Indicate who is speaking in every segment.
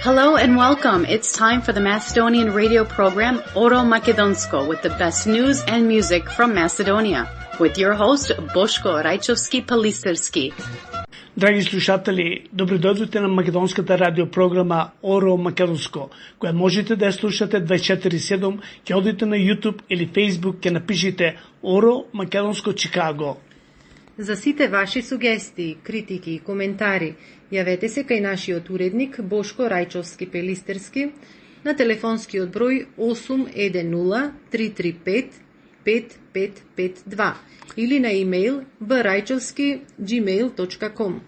Speaker 1: Hello and welcome. It's time for the Macedonian radio program Oro Makedonsko with the best news and music from Macedonia. With your host Boško Rajčovski-Palisterski.
Speaker 2: Драги слушатели, добродојдовте на македонската радиопрограма Оро Македонско, која можете да ја слушате 24/7, ќе одите на YouTube или Facebook, ќе напишите Оро Македонско Чикаго.
Speaker 3: За сите ваши сугестии, критики и коментари, јавете се кај нашиот уредник Бошко Рајчовски-Пелистерски на телефонскиот број 810-335-5552 или на имејл braјчовски@gmail.com.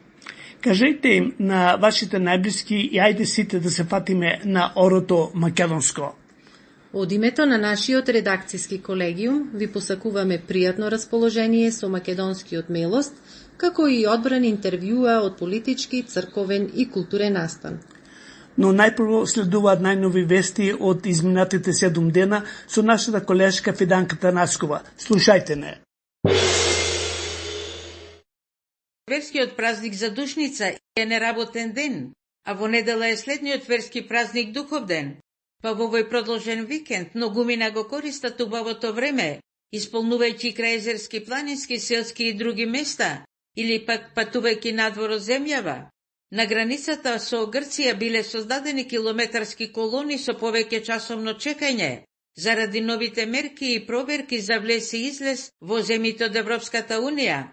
Speaker 2: Кажете им на вашите најблиски и ајде сите да се фатиме на Орото Македонско.
Speaker 3: Од името на нашиот редакцијски колегиум ви посакуваме пријатно расположение со македонскиот мелост, како и одбран интервјуа од политички, црковен и културен настан.
Speaker 2: Но најпрво следуваат најнови вести од изминатите 7 дена со нашата колешка Фиданка Танаскова. Слушајте не.
Speaker 4: Верскиот празник за Душница е неработен ден, а во недела е следниот верски празник Духовден. Па во овој продолжен викенд многумина го користат убавото време, исполнувајќи крај езерски, планински, селски и други места, или пак патувајќи надвор од земјава. На границата со Грција биле создадени километарски колони со повеќе часовно чекање, заради новите мерки и проверки за влез и излез во земјите од Европската Унија.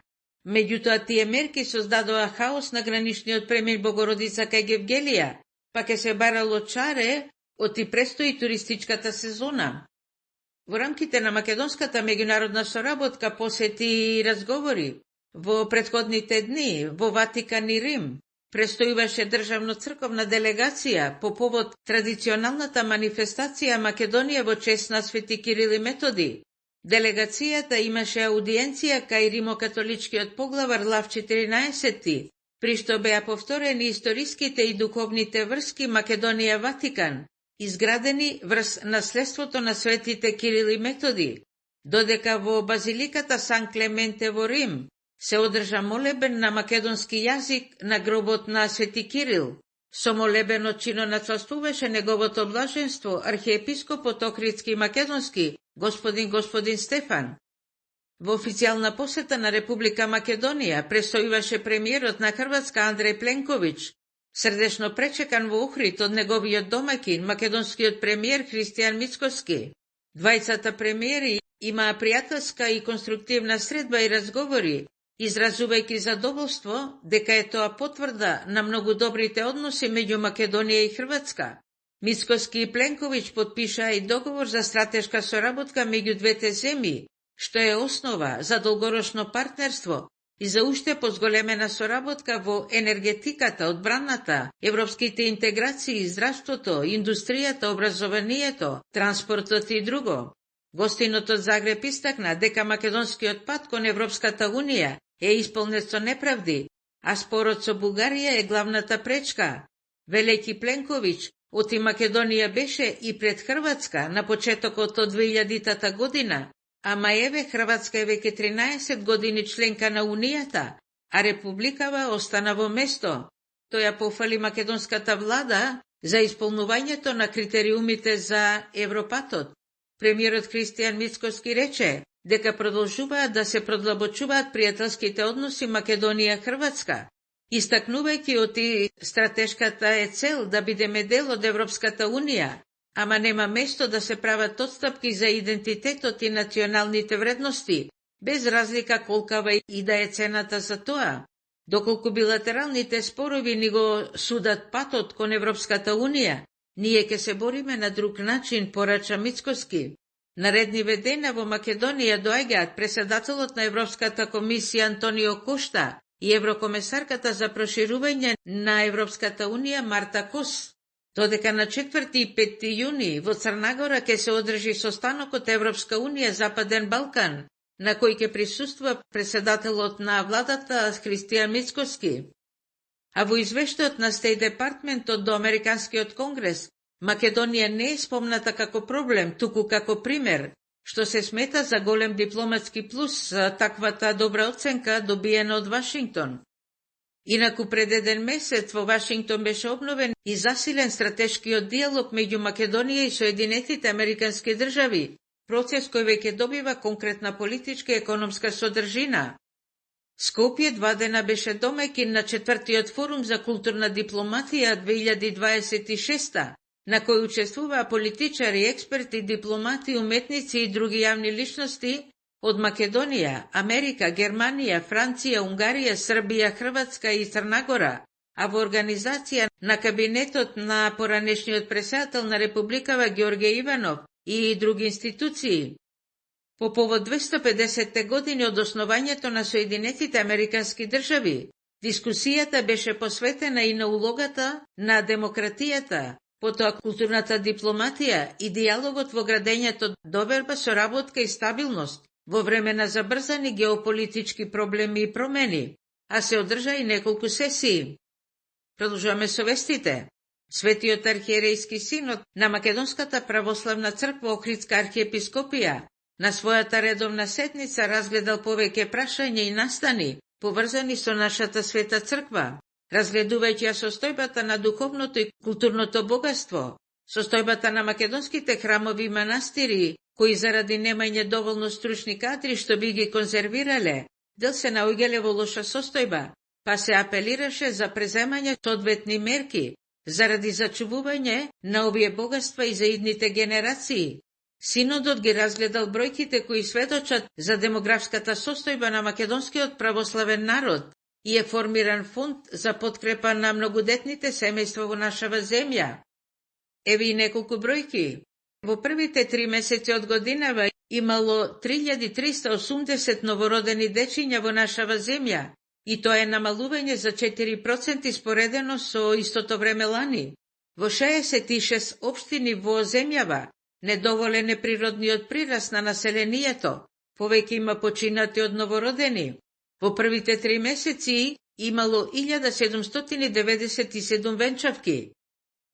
Speaker 4: Меѓутоа тие мерки создадоа хаос на граничниот премин Богородица кај Гевгелија, па ке се барало чаре од и престои туристичката сезона. Во рамките на македонската меѓународна соработка, посети и разговори во претходните дни во Ватикан и Рим престојуваше државно-црковна делегација по повод традиционалната манифестација Македонија во чест на Свети Кирил и Методи. Делегацијата имаше аудиенција кај римокатоличкиот поглавар Лав 14, при што беа повторени историските и духовните врски Македонија-Ватикан, изградени врз наследството на светите Кирил и Методи, додека во базиликата Сан Клементе во Рим се одржа молебен на македонски јазик на гробот на Свети Кирил. Со молебенот чино начествуваше неговото блаженство архиепископот Охридски македонски господин Стефан. Во официјална посета на Република Македонија престојуваше премиерот на Хрватска Андреј Пленковиќ, срдечно пречекан во Охрид од неговиот домаќин, македонскиот премиер Христијан Мицкоски. Двајцата премиери имаа пријателска и конструктивна средба и разговори, изразувајќи задоволство дека е тоа потврда на многу добрите односи меѓу Македонија и Хрватска. Мицкоски и Пленковиќ потпишаа и договор за стратешка соработка меѓу двете земји, што е основа за долгорочно партнерство и за уште позголемена соработка во енергетиката, одбраната, европските интеграции, здравството, индустријата, образованието, транспортот и друго. Гостинот од Загреб истакна дека македонскиот пат кон Европската Унија е исполнет со неправди, а спорот со Бугарија е главната пречка. Велејќи Пленковиќ, оти Македонија беше и пред Хрватска на почетокот од 2000-та година, ама еве Хрватска е веќе 13 години членка на Унијата, а Републикава остана во место. Тој ја пофали македонската влада за исполнувањето на критериумите за Европатот. Премиерот Христијан Мицкоски рече дека продолжуваат да се продлабочуваат пријателските односи Македонија-Хрватска, истакнувајќи оти стратешката е цел да бидеме дел од Европската Унија, ама нема место да се прават отстапки за идентитетот и националните вредности, без разлика колкава и да е цената за тоа. Доколку билатералните спорови ни го судат патот кон Европската Унија, ние ќе се бориме на друг начин, порача Мицкоски. Наредниве дена во Македонија доаѓаат председателот на Европската комисија Антонио Кошта и еврокомесарката за проширување на Европската Унија Марта Кос. Додека на 4 и 5 јуни во Црнагора ќе се одржи состанокот Европска Унија Западен Балкан, на кој ќе присуства председателот на владата Христијан Мицкоски. А во извештајот на Стејт Департментот до Американскиот конгрес, Македонија не е спомната како проблем, туку како пример, што се смета за голем дипломатски плюс за таквата добра оценка добиена од Вашингтон. Инаку пред еден месец во Вашингтон беше обновен и засилен стратешкиот диалог меѓу Македонија и Соединетите Американски држави, процес кој веќе добива конкретна политичка и економска содржина. Скопје 2 дена беше домаќин на 4-тиот форум за културна дипломатија 2026, на кој учествуваа политичари, експерти, дипломати, уметници и други јавни личности од Македонија, Америка, Германија, Франција, Унгарија, Србија, Хрватска и Црнагора, а во организација на кабинетот на поранешниот председател на Републикава Ѓорѓе Иванов и други институции. По повод 250 години од основањето на Соединетите Американски држави, дискусијата беше посветена и на улогата на демократијата, потоа културната дипломатија и диалогот во градењето доверба, соработка и стабилност во време на забрзани геополитички проблеми и промени, а се одржа и неколку сесии. Продолжуваме со вестите. Светиот архиерејски синод на Македонската православна црква Охридска архиепископија на својата редовна седница разгледал повеќе прашања и настани поврзани со нашата света црква, разгледувајќи ја состојбата на духовното и културното богатство, состојбата на македонските храмови и манастири, кои заради немање доволно стручни кадри што би ги конзервирале, дел се наоѓале во лоша состојба, па се апелираше за преземање соодветни мерки заради зачувување на овие богатства и за идните генерации. Синодот ги разгледал бројките кои сведочат за демографската состојба на македонскиот православен народ и е формиран фонд за подкрепа на многодетните семејства во нашава земја. Еве и неколку бројки. Во првите 3 месеци од годинава имало 3380 новородени дечиња во нашава земја, и тоа е намалување за 4% споредено со истото време лани. Во 66 општини во земјава недоволен е природниот прираст на населението, повеќе има починати од новородени. Во првите 3 месеци имало 1797 венчавки.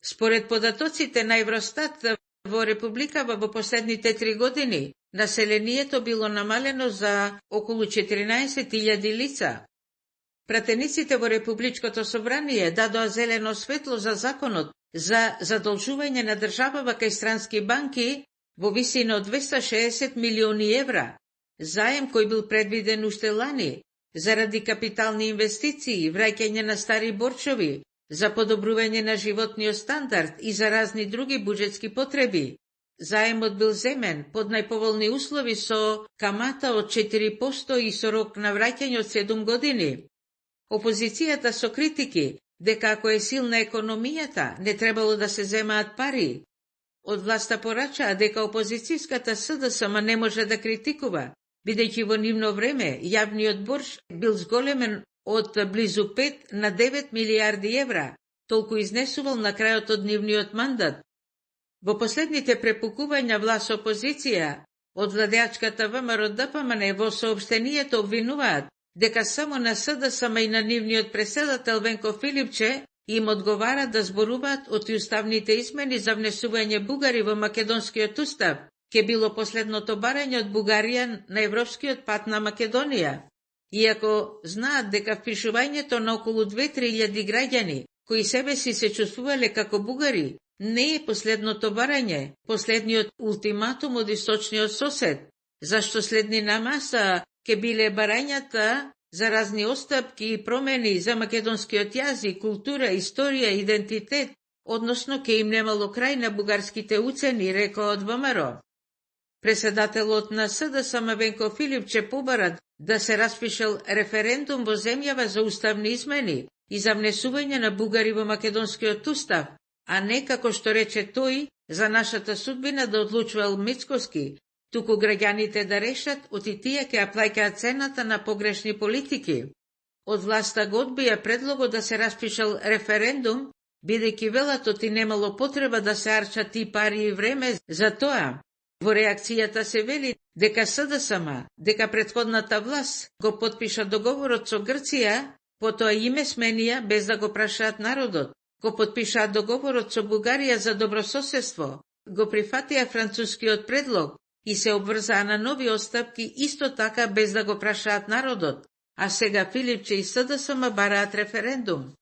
Speaker 4: Според податоците на Евростат во Републикава во последните 3 години, населението било намалено за околу 14.000 лица. Пратениците во Републичкото собрание дадоа зелено светло за законот за задолжување на државава кај странски банки во висина од 260 милиони евра, заем кој бил предвиден уште лани, заради капитални инвестиции, враќање на стари борчови, за подобрување на животниот стандард и за разни други буџетски потреби. Заемот бил земен под најповолни услови со камата од 4% и со рок на враќање од 7 години. Опозицијата со критики дека ако е силна економијата, не требало да се земаат пари. Од власта порачаа дека опозицијската СДСМ не може да критикува, бидејќи во нивно време јавниот борж бил зголемен од близу 5 на 9 милиарди евра, толку изнесувал на крајот од нивниот мандат. Во последните препукувања власт-опозиција од владеачката ВМРО-ДПМН во соопштението обвинуваат дека само на СДСМ и на нивниот председател Венко Филипче им одговара да зборуваат од уставните измени за внесување бугари во македонскиот устав, ке било последното барање од Бугарија на европскиот пат на Македонија. Иако знаат дека впишувањето на околу 2-3 граѓани, кои себе си се чувствувале како бугари, не е последното барање, последниот ултиматум од источниот сосед, зашто следни на маса ке биле барањата за разни остапки и промени за македонскиот јазик, култура, историја, идентитет, односно ке им немало крај на бугарските уцени, рекоа од ВМРО. Председателот на СДСМ Венко Филипче побара да се распишел референдум во земјава за уставни измени и за внесување на бугари во македонскиот устав, а не, како што рече тој, за нашата судбина да одлучувал Мицкоски, туку граѓаните да решат, оти тие ќе ја плаќаат цената на погрешни политики. Од власта го одбија предлогот да се распишел референдум, бидејќи велат оти немало потреба да се арчат ти пари и време за тоа. Во реакцијата се вели дека СДСМ, дека претходната власт го потпиша договорот со Грција, потоа име сменија без да го прашаат народот. Го потпишаат договорот со Бугарија за добрососедство, го прифатија францускиот предлог и се обврзаа на нови отстапки исто така без да го прашаат народот. а сега Филипче и СДСМ бараат референдум.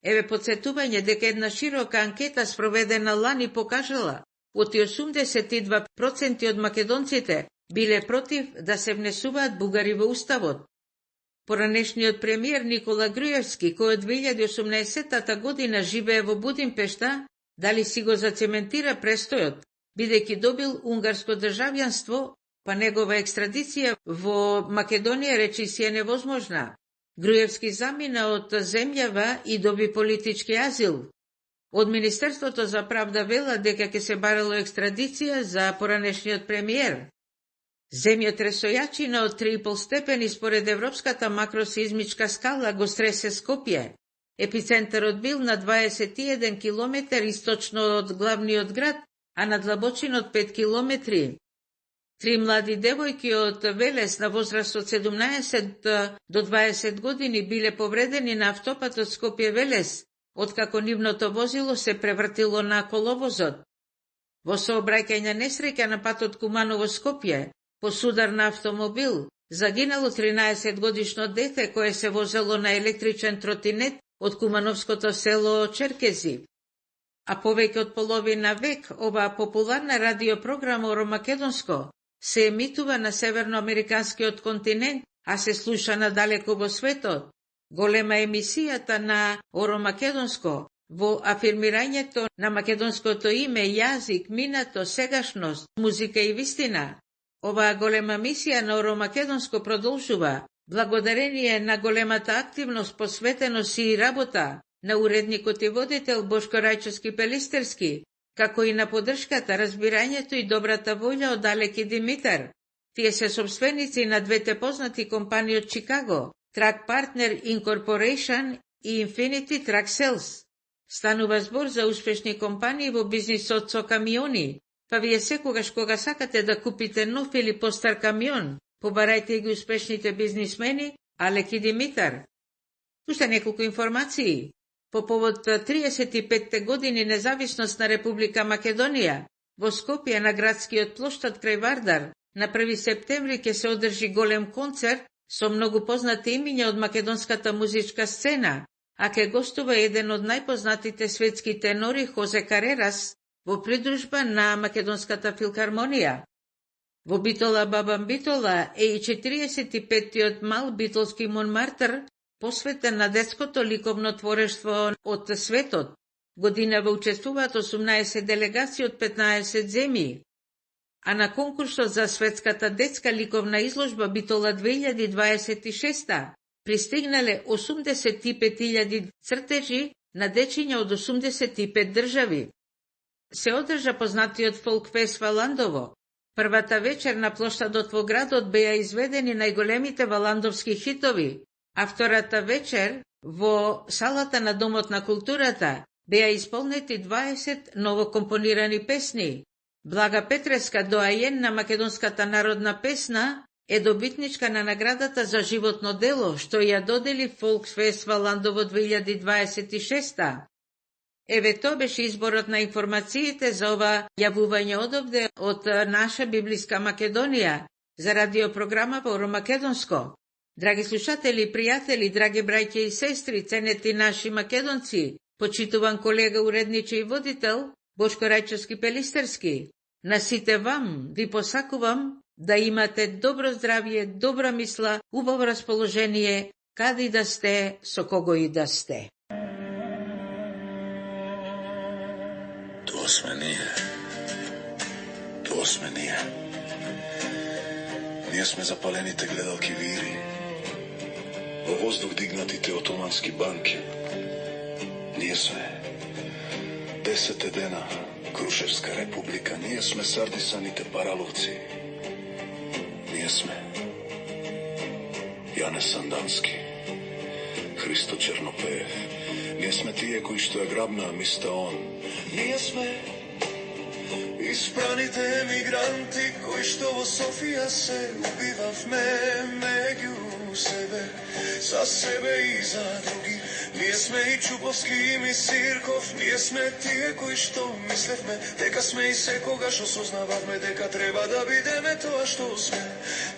Speaker 4: Еве подсетување дека една широка анкета спроведена лани покажала, оти 82% од македонците биле против да се внесуваат бугари во уставот. Поранешниот премиер Никола Груевски, кој од 2018 година живее во Будимпешта, дали си го зацементира престојот, бидејќи добил унгарско државјанство, па негова екстрадиција во Македонија речи си е невозможна. Груевски замина од земјава и доби политички азил. Од Министерството за правда вела дека ќе се барало екстрадиција за поранешниот премиер. Земјотресојачина од 3,5 степени според Европската макросеизмичка скала го стресе Скопје. Епицентарот бил на 21 километар источно од главниот град, а на длабочина од 5 километри. 3 млади девојки од Велес на возраст од 17 до 20 години биле повредени на автопатот Скопје-Велес, откако нивното возило се превртило на коловозот. Во сообраќајна несреќа на патот Куманово-Скопје, по судар на автомобил, загинало 13-годишно дете кое се возело на електричен тротинет од кумановското село Черкези. А повеќе од половина век оваа популарна радиопрограма Оромакедонско се емитува на северноамериканскиот континент, а се слуша надалеку во светот. Голема емисијата на Оромакедонско во афирмирањето на македонското име, јазик, минато, сегашност, музика и вистина. Оваа голема мисија на Оромакедонско продолжува, благодарение на големата активност, посветеност и работа на уредникот и водител Бошко Рајчовски Пелистерски, како и на поддршката, разбирањето и добрата волја од Алеки Димитар. Тие се собственици на двете познати компании од Чикаго, Track Partner Incorporation и Infinity Track Sales. Станува збор за успешни компании во бизнисот со камиони, па вие секогаш кога сакате да купите нов или постар камион, побарајте ги успешните бизнисмени Алеки Димитар. Уште неколку информации. По повод 35 години независност на Република Македонија, во Скопје на градскиот плоштад крај Вардар, на 1 септември ќе се одржи голем концерт со многу познати имиња од македонската музичка сцена, а ќе гостува еден од најпознатите светски тенори Хозе Карерас во придружба на Македонската филхармонија. Во Битола Бабам Битола е и 45-тиот мал битолски Монмартр, посветен на детското ликовно творештво од светот. Годинава учествуваат 18 делегации од 15 земји. А на конкурсот за светската детска ликовна изложба Битола 2026 пристигнале 85.000 цртежи на дечиња од 85 држави. Се одржа познатиот фолкфест Валандово. Првата вечер на плоштадот во градот беа изведени најголемите валандовски хитови, а втората вечер во салата на Домот на културата беа исполнети 20 новокомпонирани песни. Блага Петреска, доајен на македонската народна песна, е добитничка на наградата за животно дело, што ја додели Фолкфест Валандово 2026. Еве тоа беше изборот на информациите за ова јавување одовде од наша библиска Македонија за радиопрограма во Оромакедонско. Драги слушатели, пријатели, драги браќа и сестри, ценети наши македонци, почитуван колега, уредниче и водител Бошко Рајчовски Пелистерски, на сите вам ви посакувам да имате добро здравје, добра мисла, убаво расположение, каде и да сте, со кого и да сте.
Speaker 5: Тоа сме ние. Тоа сме ние. Ние сме запалените гледалки вири, во воздух дигнатите отомански банки. Ние сме 10 дена Крушевска република. Ние сме сардисаните параловци. Ние сме Јане Сандански, Христо Чернопеев. Ние сме тие кои што ја грабна Мистаон. Ние сме испраните емигранти кои што во Софија се убивавме меѓу себе, за себе и за други. Ние сме и Чуповски и Мис Цирков, ние сме тие кои што мислевме дека сме и секогаш осознававме дека треба да бидеме тоа што сме.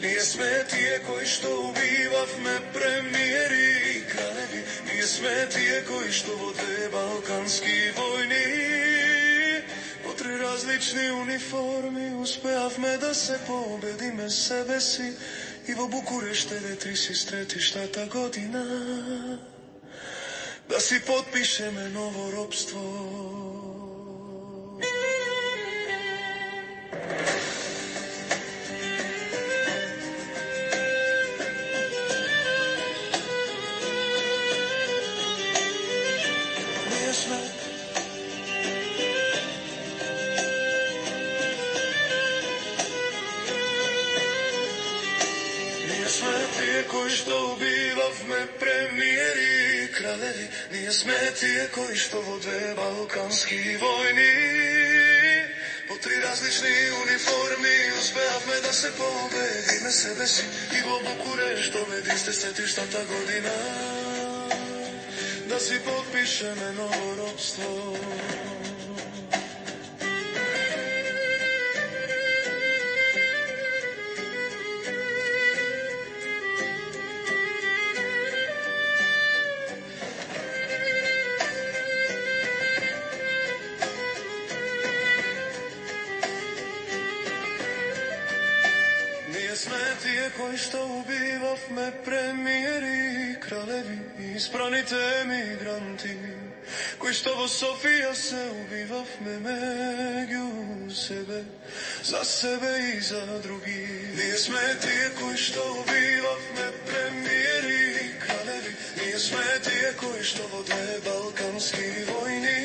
Speaker 5: Ние сме тие кои што убивавме премиери и кралеви, ние сме тие кои што во две балкански војни по три различни униформи успеавме да се победиме себе си и во Букурешт 1934 година да си подпишеме ново робство. Кои што убивавме премиери и кралеви, ние сме тие кои што во две балкански војни по три различни униформи успеавме да се победиме себе си и во Букурешт 1934 година да си подпишеме ново робство. Кои што убивавме премиери и кралеви и испраните емигранти, кои што во Софија се убивавме меѓу себе, за себе и за други. Ние сме тие кои што убивавме премиери и кралеви, ние сме тие кои што во две балкански војни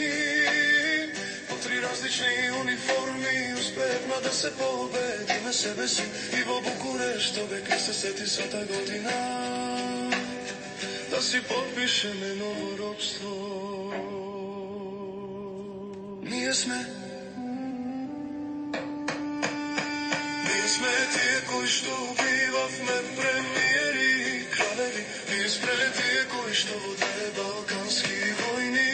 Speaker 5: по три различни униформи успеевме да се победиме себе си и во Букурешт 1930 година да си подпишеме ново робство. Ние сме тие кои што убивавме премиери и кралеви, ние сме тие кои што во две балкански војни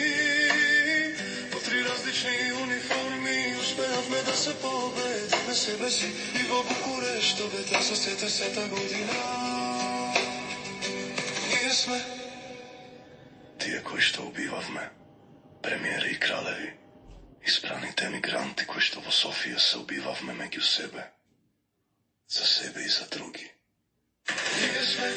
Speaker 5: по три различни униформи успеавме да се победиме себе си и во Букурешт 1930 година. Ние сме тие кои што убивавме премиери и кралеви, испраните емигранти кои што во Софија се убивавме меѓу себе, за себе и за други. Ние сме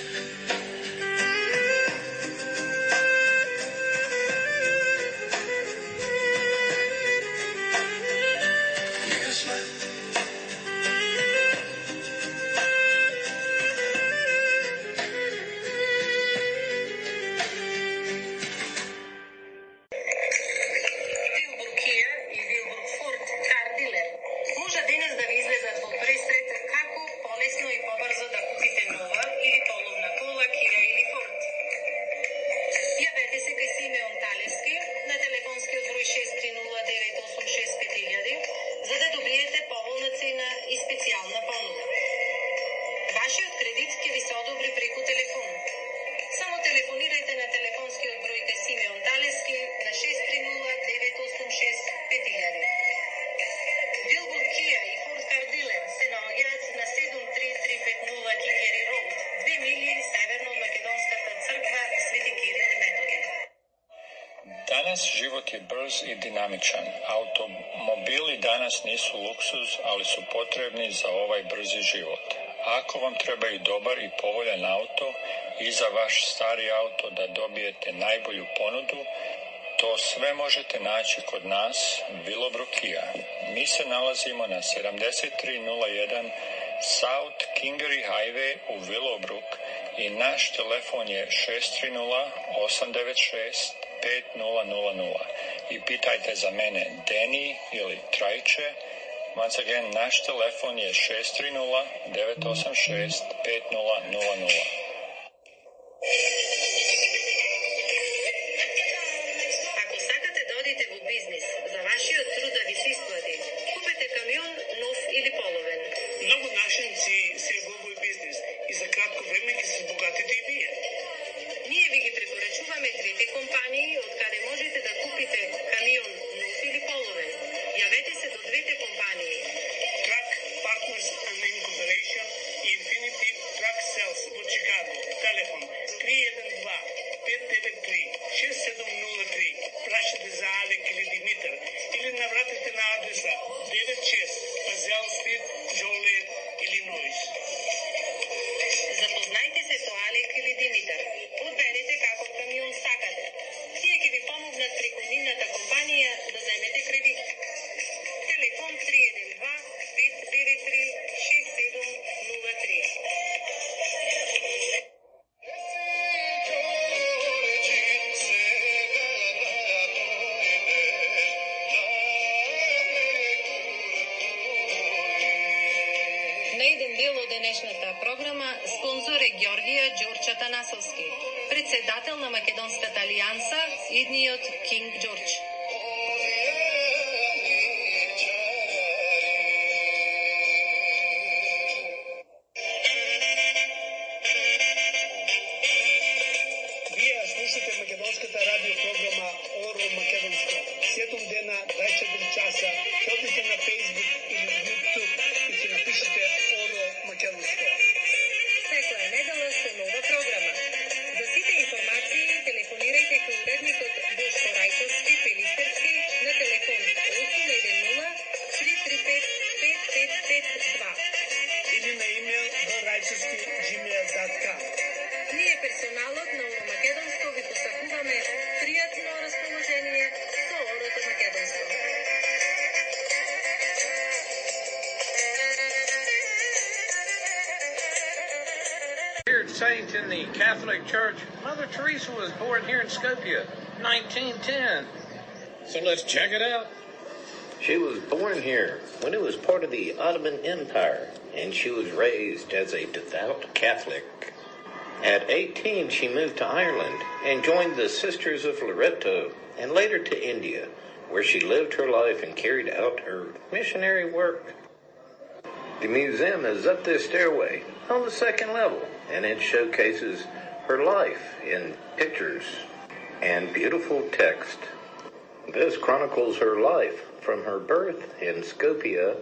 Speaker 6: Život je brz i dinamičan. Automobili danas nisu luksuz, ali su potrebni za ovaj brzi život. Ako vam treba i dobar i povoljan auto i za vaš stari auto da dobijete najbolju ponudu, to sve možete naći kod nas, Willowbrook Kia. Mi se nalazimo na 7301 South Kingery Highway u Willowbrook i naš telefon je 630-896-5000 i pitajte za mene Deni ili Trajče. Once again, naš telefon je 630-986-5000.
Speaker 7: Ако сакате да одите во бизнис, за вашиот труд да ви се исплати, купете камион нов или половен.
Speaker 8: Многу нашинци се во овој бизнис и за кратко време ќе се богатите и вие.
Speaker 7: Ние ви ги препорачуваме двете компании нивната компанија да земете кредит. Телефон 312-593-6703. Денешната програма спонзор е Ѓорѓија Ѓорџ Атанасовски, председател на Македонската алијанса, идниот Кинг Ѓорџ.
Speaker 2: Вие слушате Македонската радио програма Оро Македонско. 7 дена, 24 часа. Ходите на Facebook или YouTube и си напишете Оро Македонско.
Speaker 7: Секоја недела со нова програма. За сите информации телефонирајте кај уредникот Бошко Рајчовски Пелистерски на телефон 810-335-5552
Speaker 2: или на имейл dorajcovski@gmail.com.
Speaker 7: Ние персоналот на Оро Македонско ви посакуваме пријатно расположение со Орото Македонско.
Speaker 9: Saint in the Catholic Church, Mother Teresa was born here in Skopje, 1910. So let's check it out.
Speaker 10: She was born here when it was part of the Ottoman Empire, and she was raised as a devout Catholic. At 18, she moved to Ireland and joined the Sisters of Loreto, and later to India, where she lived her life and carried out her missionary work. The museum is up this stairway on the second level, and it showcases her life in pictures and beautiful text. This chronicles her life from her birth in Skopje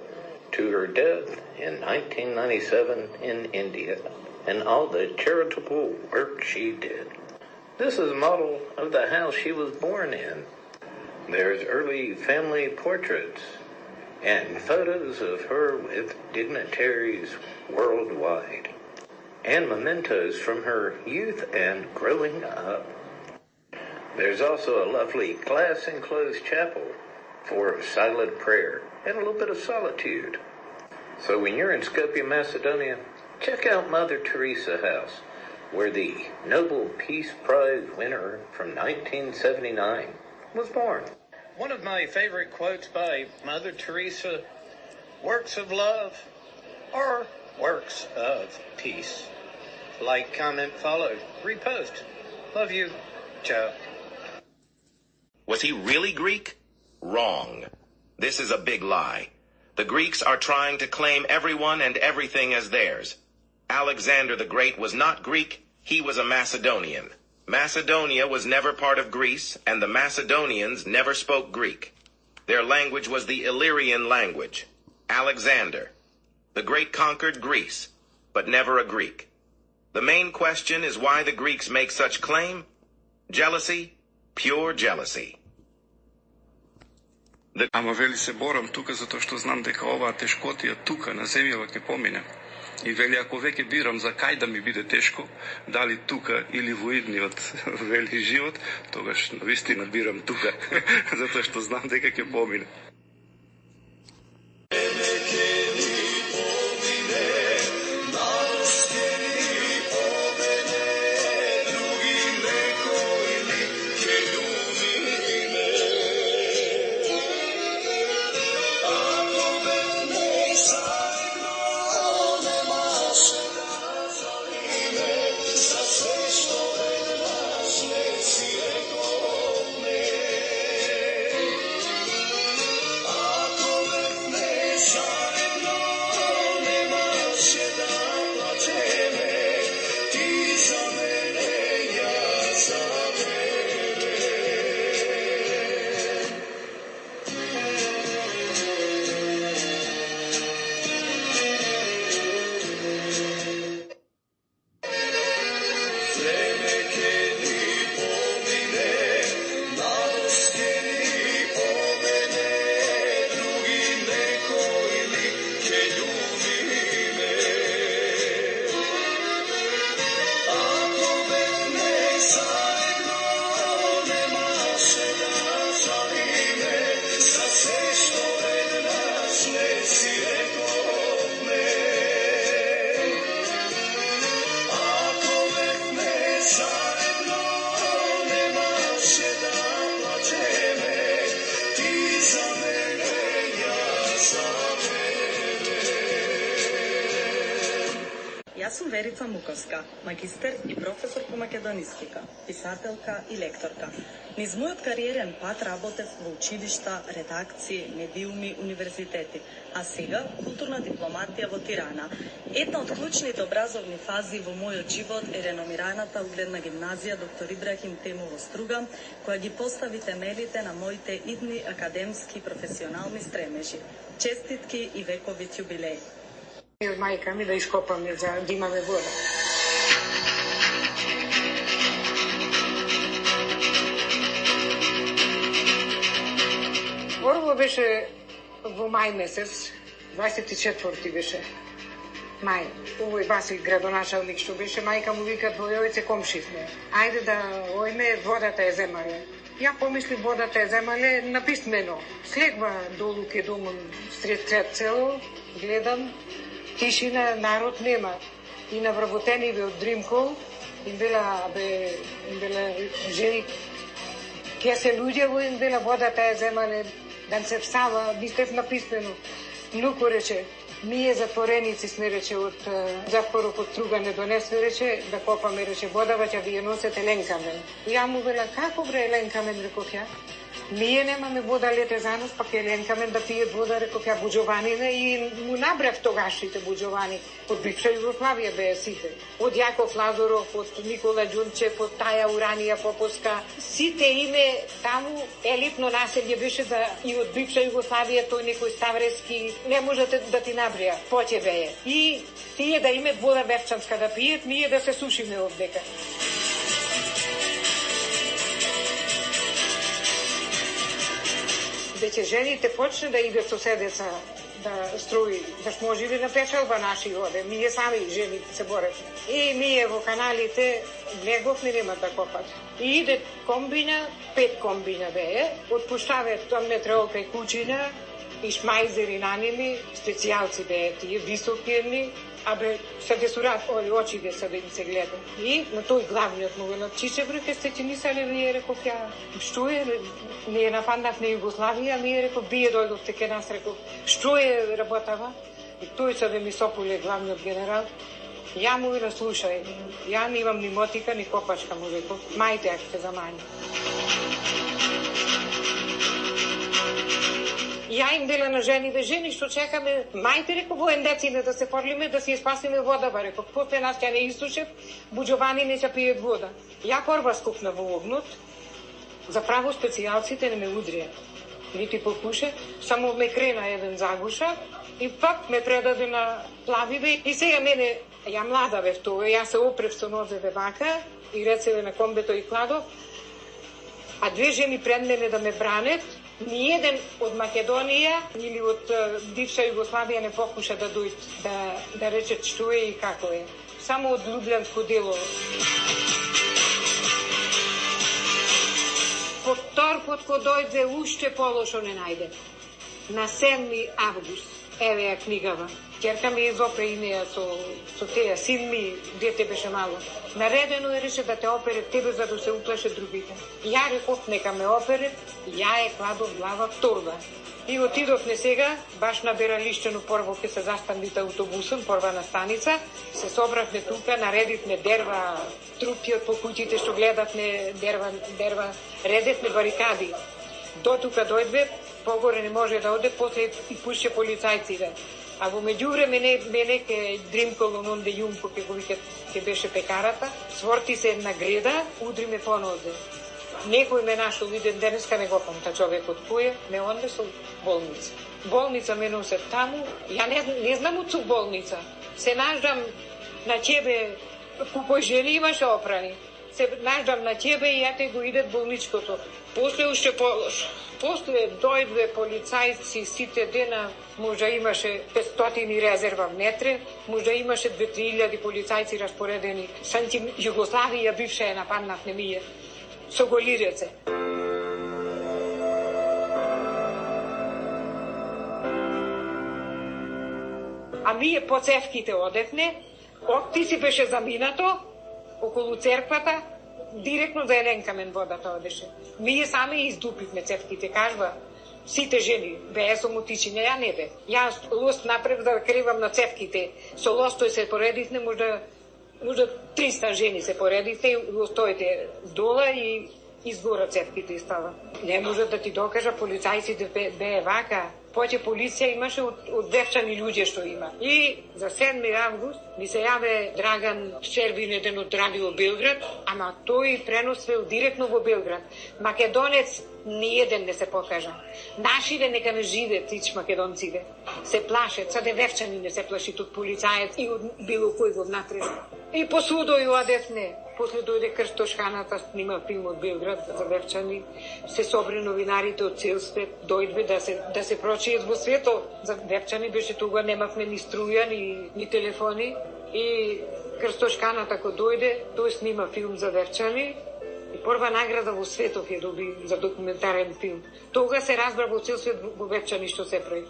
Speaker 10: to her death in 1997 in India, and all the charitable work she did. This is a model of the house she was born in. There's early family portraits and photos of her with dignitaries worldwide, and mementos from her youth and growing up. There's also a lovely glass-enclosed chapel for silent prayer and a little bit of solitude. So when you're in Skopje, Macedonia, check out Mother Teresa House, where the Nobel Peace Prize winner from 1979 was born.
Speaker 9: One of my favorite quotes by Mother Teresa, works of love or works of peace. Like, comment, follow, repost. Love you. Ciao.
Speaker 11: Was he really Greek? Wrong. This is a big lie. The Greeks are trying to claim everyone and everything as theirs. Alexander the Great was not Greek, he was a Macedonian. Macedonia was never part of Greece, and the Macedonians never spoke Greek. Their language was the Illyrian language. Alexander the Great conquered Greece, but never a Greek. The main question is why the Greeks make such claim? Jealousy, pure jealousy.
Speaker 12: Ама вели се борам тука затоа што знам дека оваа тешкотија тука на земјава ќе помине. И вели ако веќе бирам за кај да ми биде тешко, дали тука или во идниот вели живот, тогаш навистина бирам тука, затоа што знам дека ќе помине.
Speaker 13: Јас сум Верица Муковска, магистер и професор по македонистика, писателка и лекторка. Низ мојот кариерен пат работев во училишта, редакции, медиуми, универзитети, а сега културна дипломатија во Тирана. Една од клучните образовни фази во мојот живот е реномираната угледна гимназија доктор Ибрахим Тему во Струга, која ги постави темелите на моите идни академски и професионални стремежи. Честитки и вековит јубилеј.
Speaker 14: Мајка ми да ископаме за да имаме вода. Орво беше во мај месец, 24 беше мај. Овој Васил градоначалник што беше, мајка му вика двојојце комшивме. Ајде да ојме, водата е земале. Ја помисли водата е земале написмено. Слегва долу ке домон сред село, гледам, тишина, народ нема. И на вработениве од Дримкол, им бела жени, ке се луѓе во им бела водата е земале, да се всава, мислев написмено. Луко рече, ние затвореници сме, рече, од затворот од Струга не донесме, рече, да копаме, рече, водава ќе ви ја носете ленкамен. Ја му вела, како бре ленкамен, реков ја? Ние немаме вода лете за нас, пак е ленкамен да пијат вода, реков ја, буџованина, и му набрав тогашните буџовани. Од бивша Југославија беа сите. Од Јаков Лазаров, од Никола Ѓунчев, од Таја Уранија Поповска. Сите име таму елитно населје беше и од бивша Југославија, тој некој Ставрески, не можете да ти набрија, поќе беа. И тие да имат вода вевчанска да пијат, ние да се сушиме овдека. Веќе жените почне да идат со седеца да строи, да смо живи на печалба наши оде. Ние сами жените се боревме. И ние во каналите влеговме, нема да копат. И иде комбина, 5 комбина бее, отпуштаве там метреолка и кучина, и шмајзери на ними, специјалци бее тие, високи, абе, се десурат, очите се да им се гледа. И на тој главниот му вела, чиче бреке сте ти нисале, ние реков ја, што е, ние нападнавме Југославија, ние реков, бие дојдовте ке нас, реков, што е работава? И тој се да ми сопуле главниот генерал. Ја му вела, слушај, ја не имам ни мотика, ни копачка, му реков, мајте ако се замани. Ја им дела на жените, жени што чекаме, мајте, реков, воендеците да се порлиме, да си спасиме водава, реков, после нас ќе не изсушев, буџовани не ќе пијат вода. Ја прва скупна во огнот, за право специјалците не ме удрија, нити покуше, само ме крена еден загуша и пак ме предаде на плавиве и сега мене, ја млада бев тоа, ја се опрев со нозеве вака и рецеве на комбето и кладов, а две жени пред мене да ме бранет. Ниеден од Македонија или од бивша Југославија не покуша да дојде, да рече што е и како е. Само од Лубљанско дело. Повторпот кој дојде уште полошо не најде. На 7 август, еве ја книгава. Ќерка ми изопре и неја со теја, син ми, дете беше мало. Наредено е, реше, да те опере тебе за да се уплаше другите. Ја реков нека ме опере, ја е кладов глава торба. И отидовме сега, баш на Бералиштено, прво ке се застаните автобусом, прва на станица, се собравме тука, наредивме дерва, трупјот по куќите што гледавме, дерва, редевме барикади. До тука дојдве, погоре не може да оде, после и пуше полицајците. А во меѓувреме мене ке Дримкол, онде Јумко, ке беше пекарата, сворти се една греда, удри ме по нозе. Некој ме нашол, виден денеска не го памта човекот кој е, ме онде со болница. Болница ме носе таму, ја не знам од болница. Се наждам на тебе, купој жени имаше опрани. Се наждам на тебе и ја те го идет болничкото. После уште полош. После дојдве полицајци сите дена, можда имаше 500 резерва внетре, можда имаше 2-3 полицајци распоредени. Санти Југославија бивша е нападнавме ние. Со голи реце. А ние по цевките одевне, октиси беше заминато, околу церквата, директно за Еленкамен водата одеше. Ние сами издупивме цевките, кажва, сите жени, беа сомотичине, ја не бе. Јас лост напред да кревам на цевките. Со лостој се поредивме, можда 300 жени се поредивте, лостоите дола и изгора цевките и става. Не може да ти докажа полицајците беа вака. Повеќе полиција имаше од Девчани луѓе што има. И за 7 август ми се јаве Драган Щербин, еден од Радио Белград, ама тој преносвел директно во Белград. Македонец ниеден не се покажа. Нашите нека не живеат, сич македонците. Се плашат, саде Вевчани не се плашит од полицајец и од било кој во внатре. И посудо и одевне. После дојде Крстошканата, снима филм од Белград за Вевчани. Се собри новинарите од цел свет, дојдве да се прочијат во светот. За Вевчани беше тога, немавме ни струја, ни телефони. И Крстошканата кој дојде, тој снима филм за Вевчани. И прва награда во светот ја доби за документарен филм. Тога се разбра во цел свет во Вевчани што се прави.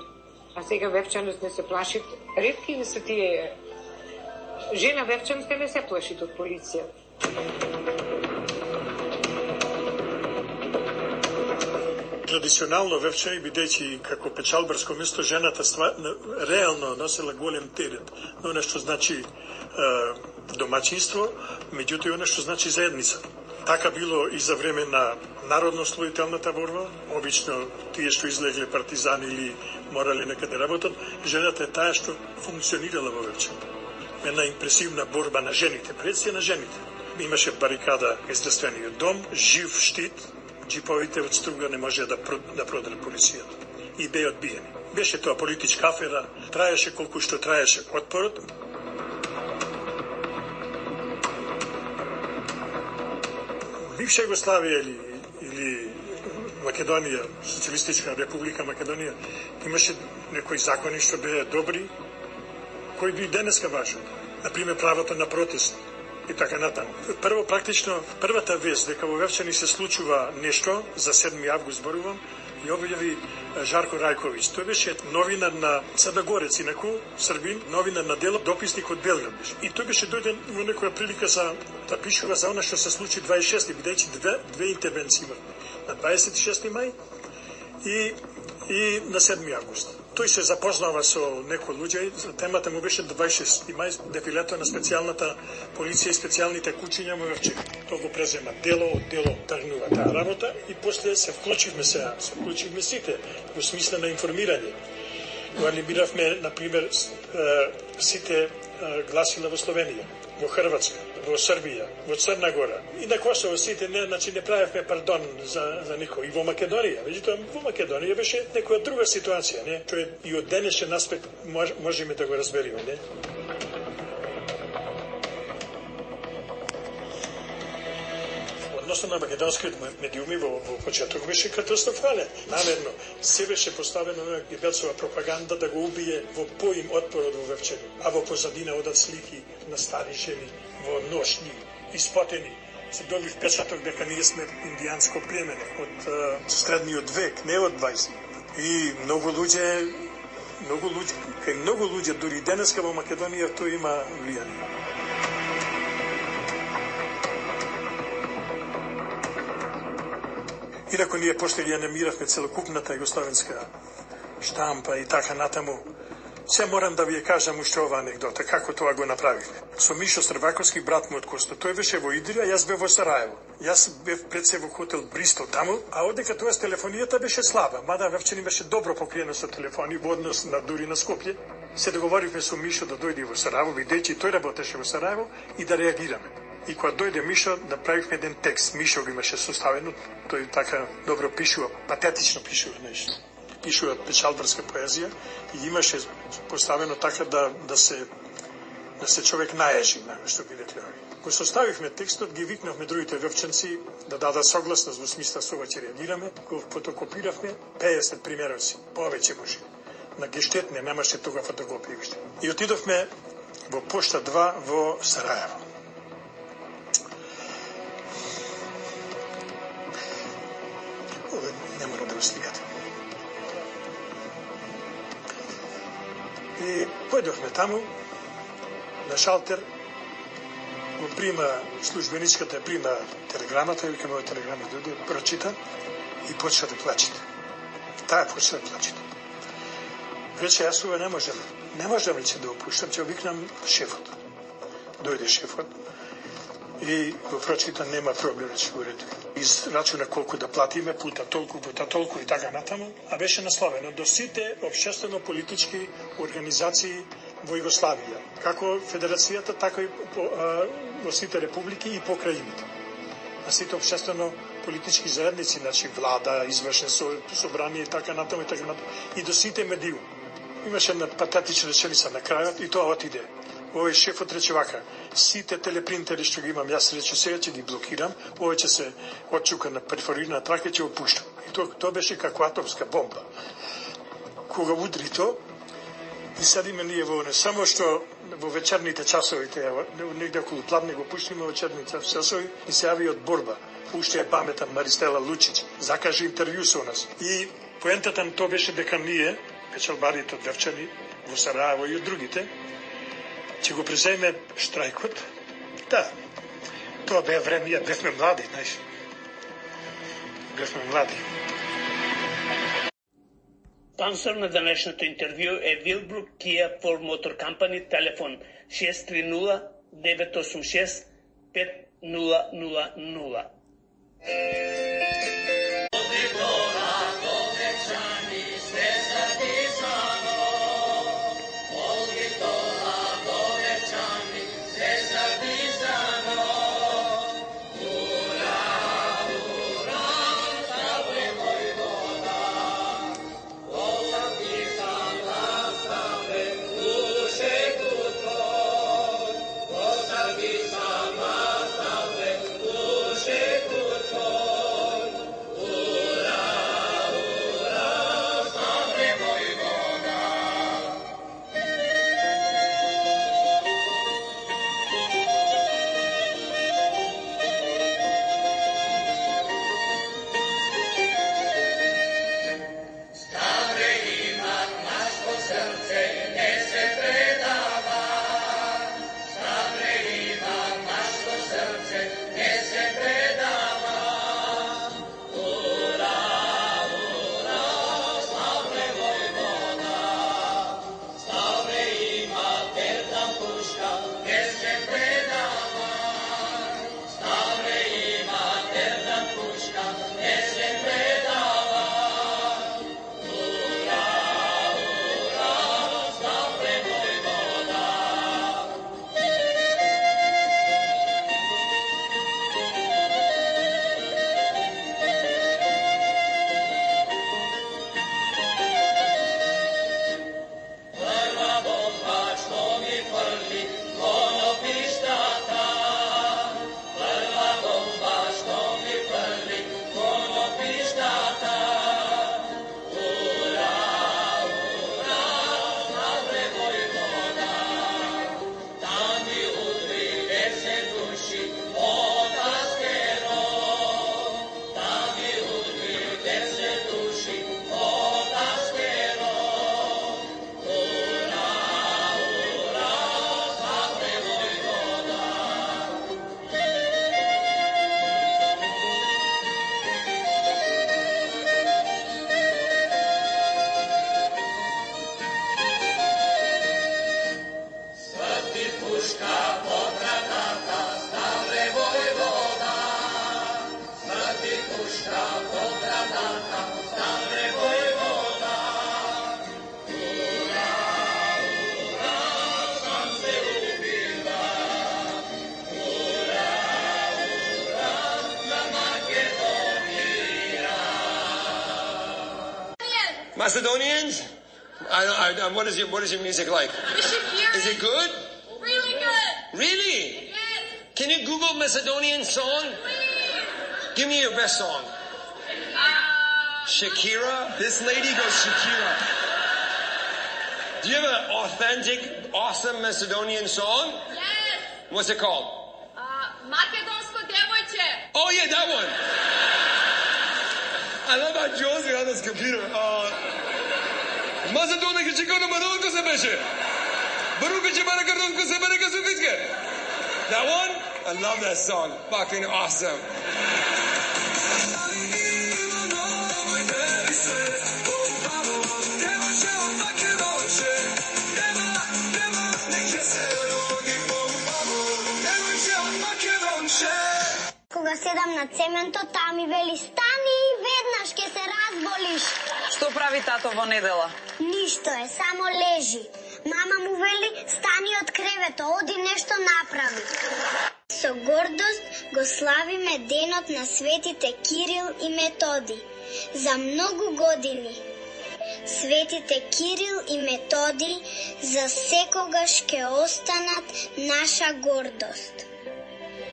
Speaker 14: А сега Вевчанец не се плашит. Ретки не се тие. Жена Вевчанска не се плашит од полиција.
Speaker 15: Традиционално Вевчани, бидејќи како печалбарско место, жената реално носела голем терет на оно што значи домаќинство, меѓутоа и оно што значи заедница. Така било и за време на народно-ослободителната борба, обично тие што излегле партизани или морале некаде работат, жената е таа што функционирала во Вевчани. Една импресивна борба на жените, пред се на жените. Имаше барикада естествениот дом, жив штит, джиповите од струга не може да продрат полицијата. И беа одбиени. Беше тоа политичка афера, траеше колку што траеше отпорот. Бивша Југославија или Македонија, Социјалистичка република Македонија, имаше некои закони што беа добри, кои би денеска важат. Например, правото на протест и така натаму. Прво, практично, првата вест дека во Вевчани се случува нешто, за 7 август зборувам, ја објави Жарко Рајковиќ. Тој беше новинар на Црногорец, инаку Србин, новинар на дело, дописник од Белград беше. И тој беше дојден во некоја прилика да пишува за она што се случи 26, бидејќи две интервенции имавме. На 26 мај и на 7 август. Тој се запознава со некои луѓе, темата му беше 26 мај, дефилето на специјалната полиција и специјалните кучиња во Вевчани. Тоа го презема дело од дело, тргнува таа работа и после се вклучивме сите во смисла на информирање. Го анимиравме, например, сите гласила во Словенија, во Хрватска, во Србија, во Црна Гора. И на Косово сите не правевме пардон за никој. И во Македонија, меѓутоа во Македонија беше некоја друга ситуација, не? Тоа и од денешен аспект можеме да го разбериме, не? Односно на македонскиот медиуми во почеток беше катастрофален. Намерно се беше поставено на Гебелцова пропаганда да го убие во поим отпорот во Вевчани, а во позадина одат слики на стари жени во ношни, испотени. Се доби впечаток дека ние сме индијанско племе од средниот век, не од 20. И многу луѓе, кај многу луѓе, дури денеска во Македонија, тоа има влијание. Инако ние после ја намиравме целокупната југословенска штампа и така натаму, се морам да ви ја кажам уште ова анегдота, како тоа го направивме. Со Мишо Стрбаковски, брат му од Косто, тој беше во Идрија, јас бев во Сараево. Јас бев пред се во хотел Бристол таму, а одека тоа с телефонијата беше слаба, мада Вевчани беше добро покриено со телефони во однос на дури на Скопје. Се договоривме со Мишо да дојде во Сараево, бидејќи тој работеше во Сараево, и да реагираме. И кога дојде Мишо, направивме еден текст. Мишо го имаше составено, тој така добро пишува, патетично пишува нешто. Пишува печалбарска поезија и имаше поставено така да се човек наежи, што би рекли. Го составивме текстот, ги викнавме другите вевчанци да дадат согласност во смисла со ова ќе реагираме, го фотокопиравме 50 примероци, повеќе може. На гештет немаше тога фотокопија. И отидовме во пошта 2 во Сараево. Не мора да го слигате. И појдовме таму, на шалтер, го прима службеничката, прима телеграмата, или кај моја телеграма дојде, прочита и почна да плачете. Таа почна да плаче. Рече, јас ова не можам рече да опуштам, ќе обикнам шефот. Дојде шефот и го прочита, нема проблем, рече го реди. Израчуна колку да платиме, пута толку и така натаму, а беше насловено до сите општествено-политички организации во Југославија, како Федерацијата, така и во сите републики и покрајините. На сите општествено-политички заедници, значи влада, извршен собрание и така натаму и до сите медиуми. Имаше една патетична реченица на крајот и тоа отиде. Овој шефот рече вака: сите телепринтери што ги имам, јас рече сега ќе ги блокирам, овој ќе се отчука на перфорирана трака и ќе опуштам. И тоа беше како атомска бомба. Кога удри тоа, и седиме ние во само што во вечерните часови, негде околу пладне го пуштиме во вечерните часови, и се јави од борба. Уште е паметен Маристела Лучич, закаже интервју со нас. И поентата на тоа беше дека ние, печалбарите од Вевчани, во Сараево и од другите, ќе го преземе штрајкот. Да, тоа бе време, ја бевме млади, знаеш. Бевме млади.
Speaker 2: Спонсор на денешното интервју е Вилбрук Kia Ford Motor Company, телефон 630-986-5000.
Speaker 16: Macedonians? What is your music like? Is it good?
Speaker 17: Really good.
Speaker 16: Really?
Speaker 17: Yes.
Speaker 16: Can you Google Macedonian song?
Speaker 17: Please.
Speaker 16: Give me your best song. Shakira? This lady goes Shakira. Do you have an authentic, awesome Macedonian song?
Speaker 17: Yes.
Speaker 16: What's it called?
Speaker 17: Македонско девојче.
Speaker 16: Oh yeah, that one. I love how Josie on this computer. Macedonian Chicano Maronko se беше. Baruka Chimara Kardonko se bereka sufitke. That one? I love that song. Fucking awesome.
Speaker 18: на цементот, таа ми вели стани и веднаш ќе се разболиш.
Speaker 19: Што прави тато во недела?
Speaker 18: Ништо е, само лежи. Мама му вели стани од кревето, оди нешто направи. Со гордост го славиме денот на светите Кирил и Методи. За многу години светите Кирил и Методи за секогаш ќе останат наша гордост.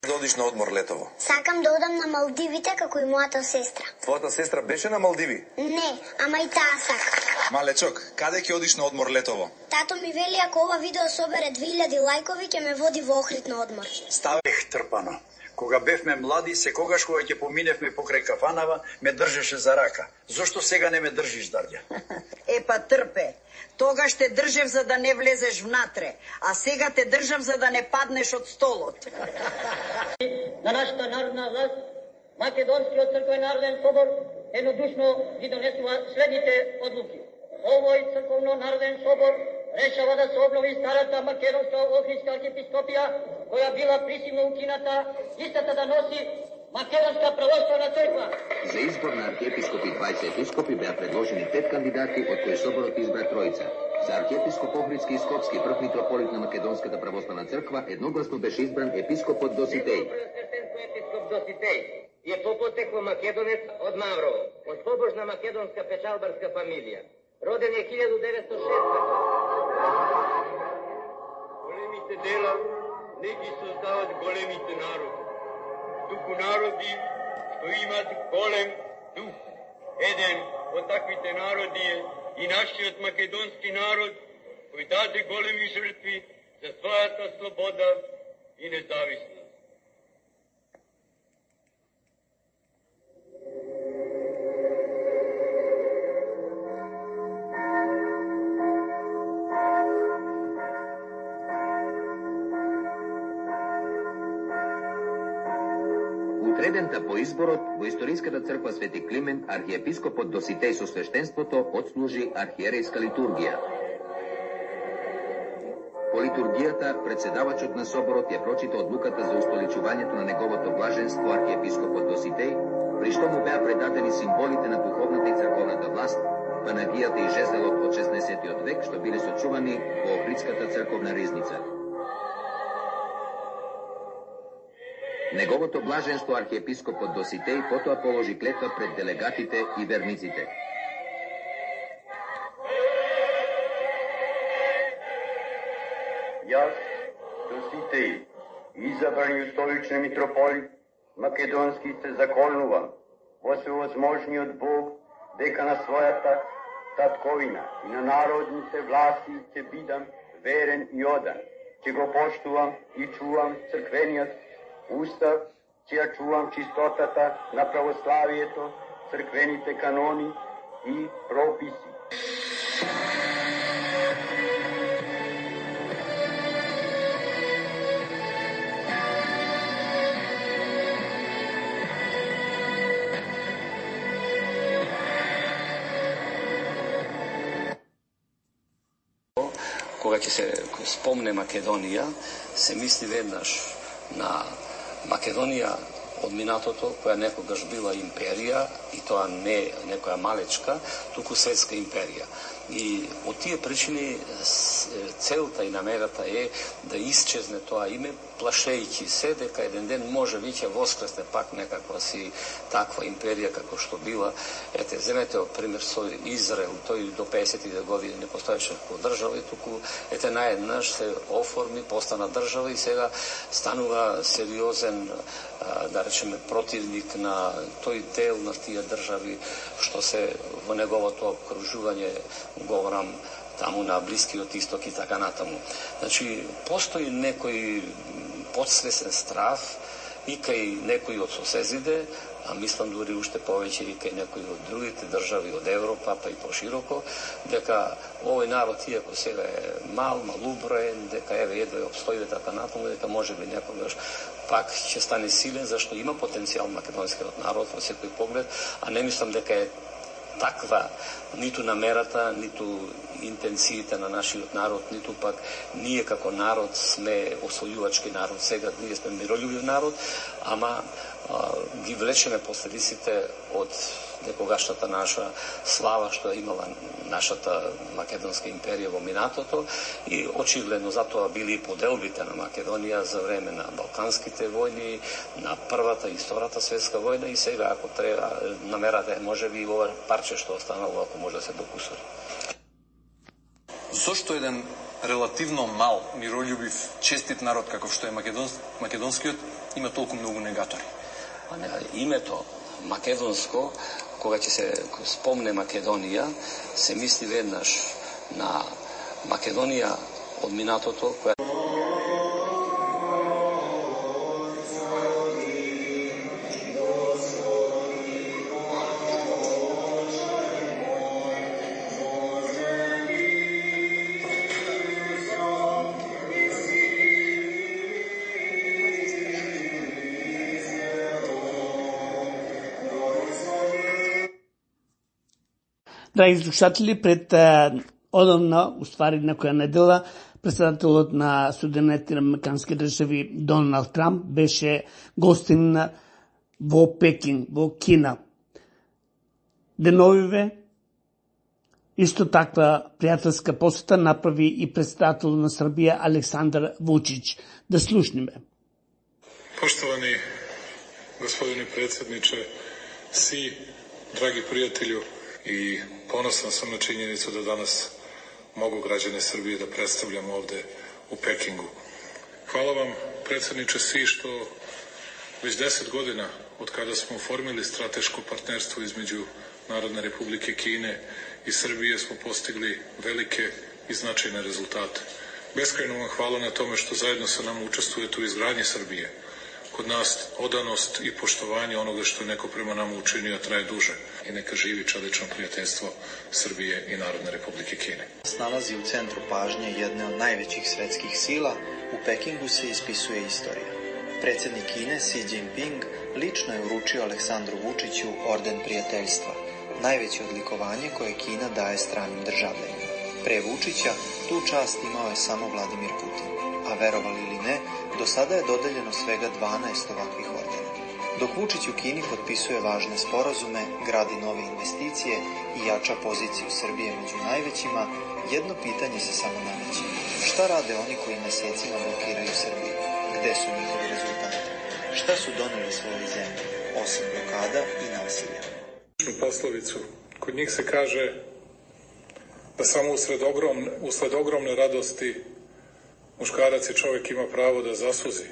Speaker 20: Да одиш на одмор летово?
Speaker 18: Сакам да одам на Малдивите како и мојата сестра.
Speaker 20: Твојата сестра беше на Малдиви?
Speaker 18: Не, ама и таа сака.
Speaker 20: Малечок, каде ќе одиш на одмор летово?
Speaker 18: Тато ми вели ако ова видео собере 2000 лајкови ќе ме води во Охрид на одмор.
Speaker 21: Ставех трпано. Кога бевме млади, секогаш кога ќе поминевме покрај кафанава, ме држеше за рака. Зошто сега не ме држиш, Дарѓа?
Speaker 22: Епа трпе. Тогаш те држев за да не влезеш внатре, а сега те држав за да не паднеш од столот.
Speaker 23: На нашата народна власт, Македонскиот црквен народен собор еднодушно ги донесува следните одлуки. Овој црковно народен собор решава да се обнови старата македонска Охридска архиепископија, која била присилно укината, истата да носи Македонска православна црква.
Speaker 24: За избор на архиепископи и 20 епископи беа предложени 5 кандидати, од кои соборот избра тројца. За архиепископ Охридски и Скопски, прв митрополит на Македонската православна црква, едногласно беше избран епископот Доситеј.
Speaker 23: Епископ Доситеј е попотекло македонец од Маврово, од побожна македонска печалбарска фамилија. Роден е 1906.
Speaker 25: Големите дела не ги создават големите народи, туку народи што имат голем дух. Еден од таквите народи е и нашиот македонски народ, кој даде големи жртви за својата слобода и независност.
Speaker 24: Утредента по изборот во историската црква Свети Климент, архиепископот Доситеј со свештенството отслужи архиерейска литургија. По литургијата председавачот на соборот ја прочита одлуката за устоличувањето на неговото блаженство архиепископот Доситеј, при што му беа предадени символите на духовната и црковната власт, панагијата и жезелот од 16 век, што биле сочувани во Охридската црковна ризница. Неговото блаженство архиепископот Доситеј потоа положи клетва пред делегатите и верниците.
Speaker 25: Јас, Доситеј, изабрани столични митрополит македонски, се заколнувам во севозможниот Бог дека на својата татковина и на народните власти ќе бидам верен и одан. Ќе го поштувам и чувам црквениот устав, ќе ја чувам чистотата на православието, црквените канони и прописи.
Speaker 12: Кога ќе се спомне Македонија, се мисли веднаш на Македонија од минатото, која некогаш била империја, и тоа не некоја малечка, туку светска империја. И од тие причини целта и намерата е да исчезне тоа име, плашејќи се дека еден ден може веќе воскресне пак некаква си таква империја како што била. Ете, земете од пример со Израел, тој до 50-те години не постоеше како држава и туку ете наеднаш се оформи, постана држава и сега станува сериозен, да речеме, противник на тој дел на тие држави што се во неговото окружување, говорам таму на Блискиот Исток и така натаму. Значи, постои некој подсвесен страв и кај некои од соседите, а мислам дури уште повеќе и кај некои од другите држави од Европа, па и пошироко, дека овој народ, иако сега е малуброен, дека еве едва обстои така натаму, дека може би некогаш пак ќе стане силен, зашто има потенцијал македонскиот народ во секој поглед, а не мислам дека е
Speaker 1: таква ниту намерата, ниту интенциите на нашиот народ, ниту пак ние како народ сме освојувачки народ. Сега ние сме миролюбив народ, ама ги влечеме последиците од некогашната наша слава што имала нашата Македонска империја во минатото и очигледно затоа били и поделбите на Македонија за време на Балканските војни, на Првата и Втората светска војна и сега ако треба намерате можеби и ова парче што останало ако може да се докусори.
Speaker 3: Зошто еден релативно мал, миролюбив, честит народ каков што е македонскиот има толку многу негатори?
Speaker 1: Името македонско, кога ќе се спомне Македонија, се мисли веднаш на Македонија од минатото, која
Speaker 2: Драги слушатели, пред одамна, уствари некоја недела, председателот на Соединетите американски држави Доналд Трамп беше гостин во Пекин, во Кина. Деновиве исто таква пријателска посета направи и председател на Србија Александар Вучич. Да слушниме.
Speaker 4: Поштовани господине председниче, си, драги пријателju, i ponosan sam na činjenicu da danas mogu građane Srbije da predstavljam ovde u Pekingu. Hvala vam, predsjedniče Si, što već 10 godina od kada smo oformili strateško partnerstvo između Narodne Republike Kine i Srbije smo postigli velike i značajne rezultate. Beskrajno vam hvala na tome što zajedno sa nama učestvujete u izgradnji Srbije. Kod nas odanost i poštovanje onoga što je neko prema nama učinio traje duže i neka živi čelično prijateljstvo Srbije i Narodne Republike Kine.
Speaker 5: Nalazi u centru pažnje jedne od najvećih svetskih sila, u Pekingu se ispisuje istorija. Predsjednik Kine Xi Jinping lično je uručio Aleksandru Vučiću orden prijateljstva, najveće odlikovanje koje Kina daje stranim državljanima. Pre Vučića tu čast imao je samo Vladimir Putin, a verovali ili ne, do sada je dodeljeno svega 12 ovakvih ordena. Dok Vučić u Kini potpisuje važne sporazume, gradi nove investicije i jača poziciju Srbije među najvećima, jedno pitanje se samo nameće. Šta rade oni koji mesecima blokiraju Srbiju? Gde su njihovi rezultati? Šta su doneli svojoj zemlji, osim blokada i nasilja?
Speaker 4: Poslovicu. Kod njih se kaže da samo usled ogromne radosti muškarac i čovjek ima pravo da zasuzi.